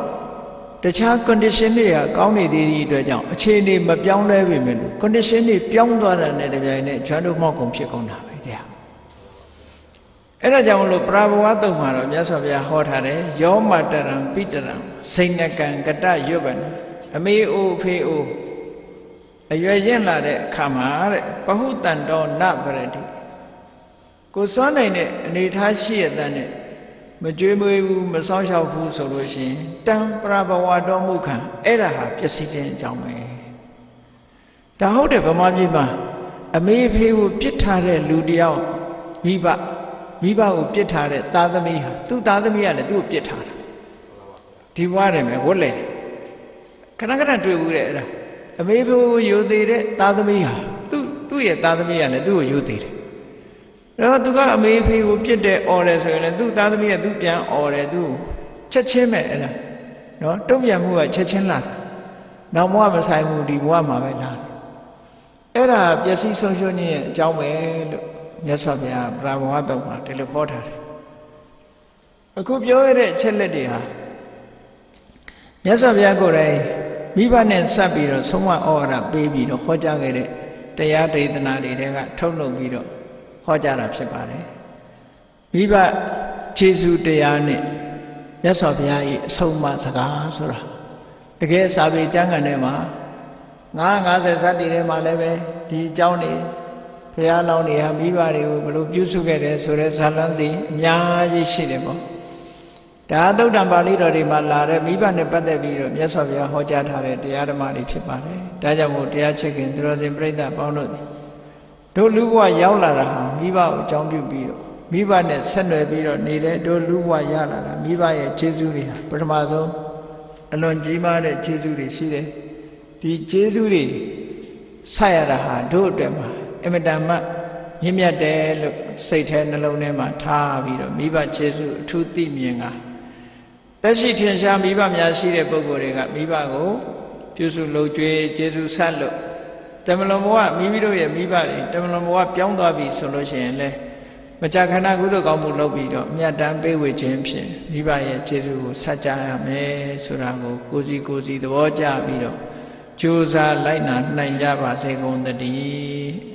S2: တခြား condition တွေကကောင်းနေသေးတဲ့အတွက်ကြောင့်အခြေအနေမပြောင်းလဲပေမဲ့လို့ condition တွေပြောင်းသွားတာနဲ့တပြိုင်နက်ကျွမ်းတို့မောက်ကုန်ဖြစ်ကုန်တာပဲတရားအဲ့ဒါကြောင့်လို့ပရာဘဝတုံမှာတော့မြတ်စွာဘုရားဟောထားတယ်ယောမတရံပိတရံစိဏကံကတရွတ်ပနအမေအိုဖေအိုအရွယ်ရင့်လာတဲ့အခါမှာတဲ့ပဟုတန်တော်နဗရတိကိုစွမ်းနိုင်တဲ့အနေထားရှိရတဲ့နဲ့မကြွေးမွေးဘူးမဆောင်ရှောက်ဘူးဆိုလို့ရှိရင်တံပရာဘဝတော်မူခံအဲ့ဒါဟာပျက်စီးခြင်းအကြောင်းပဲဒါဟုတ်တယ်ဗမာပြည်မှာအမေဖေကိုပြစ်ထားတဲ့လူတယောက်မိဘကိုပြစ်ထားတဲ့သားသမီးဟာသူ့သားသမီးကလည်းသူ့ကိုပြစ်ထားတာဒီဘွားတယ်မယ်ဝတ်လေခဏတွေ့ဘူးတဲ့အဲ့ဒါအမေဖေကိုယူသေးတဲ့သားသမီးဟာသူ့ရဲ့သားသမီးကလည်းသူ့ကိုယူသေးတယ်တော့သူကအမေဖေကိုပြစ်တဲ့អော်တယ်ဆိုရင်လည်းသူ့သားသမီးကသူ့ပြန်អော်တယ်သူချက်ချင်းပဲအဲ့ဒါနော်တုံ့ပြန်မှုကချက်ချင်းလာတယ်နောက်ဘဝမဆိုင်ဘူးဒီဘဝမှာပဲလာတယ်အဲ့ဒါပျက်စီးဆုံးရှုံးခြင်းရဲ့အကြောင်းပဲလို့မြတ်စွာဘုရားပရာဘဝတုံးမှာဒီလိုဟောထားတယ်အခုပြောရတဲ့အချက်လက်တွေဟာမြတ်စွာဘုရားကိုယ်တိုင်မိဘနဲ့ဆက်ပြီးတော့ဆုံးမဩဝါဒပေးပြီးတော့ဟောကြားခဲ့တဲ့တရားဒေသနာတွေကထုတ်လုပ်ပြီးတော့ဟောကြားတာဖြစ်ပါတယ်မိဘခြေဆုတရားနဲ့ မြတ်စွာဘုရား၏အဆုံးအမစကားဆိုတာတကယ်စာပေကျမ်းဂန်ထဲမှာ950ဇတ်တီထဲမှာလည်းပဲဒီအကြောင်းတွေဘုရားလောင်းတွေဟာမိဘတွေကိုဘယ်လိုပြုစုခဲ့တယ်ဆိုတဲ့ဇာတ်လမ်းတွေအများကြီးရှိတယ်ပေါ့ဒါသုတ်တံပါဠိတော်တွေမှာလာတဲ့မိဘနဲ့ပတ်သက်ပြီးတော့မြတ်စွာဘုရားဟောကြားထားတဲ့တရားဓမ္မတွေဖြစ်ပါတယ်ဒါကြောင့်မို့တရားချစ်ခင်သူတော်စင်ပြိဿပေါင်းတို့တို့လူဘဝရောက်လာတာဟာမိဘကိုအကြောင်းပြုပြီးတော့မိဘနဲ့ဆက်နွယ်ပြီးတော့နေတဲ့တို့လူဘဝရလာတာမိဘရဲ့ကျေးဇူးတွေဟာပထမဆုံးအလွန်ကြီးမားတဲ့ကျေးဇူးတွေရှိတယ်ဒီကျေးဇူးတွေဆက်ရတာဟာတို့အတွက်မှာအမတန်မှမြင့်မြတ်တယ်လို့စိတ်ထဲနှလုံးထဲမှာထားပြီးတော့မိဘကျေးဇူးအထူးသိမြင်တာသက်ရှိထင်ရှားမိဘများရှိတဲ့ပုဂ္ဂိုလ်တွေကမိဘကိုပြုစုလုပ်ကြွေးကျေးဇူးဆက်လို့တမလွန်ဘဝမိမိတို့ရဲ့မိဘတွေတမလွန်ဘဝပြောင်းသွားပြီဆိုလို့ရှိရင်လေမကြာခဏကုသိုလ်ကောင်းမှုလုပ်ပြီးတော့မြတ်တမ်းပေးဝေခြင်းဖြင့်မိဘရဲ့ကျေးဇူးကိုဆက်ကြရမယ်ဆိုတာကိုကိုယ်စီသဘောကျပြီးတော့ကြိုးစားလိုက်နာနိုင်ကြပါစေကုန်သတည်း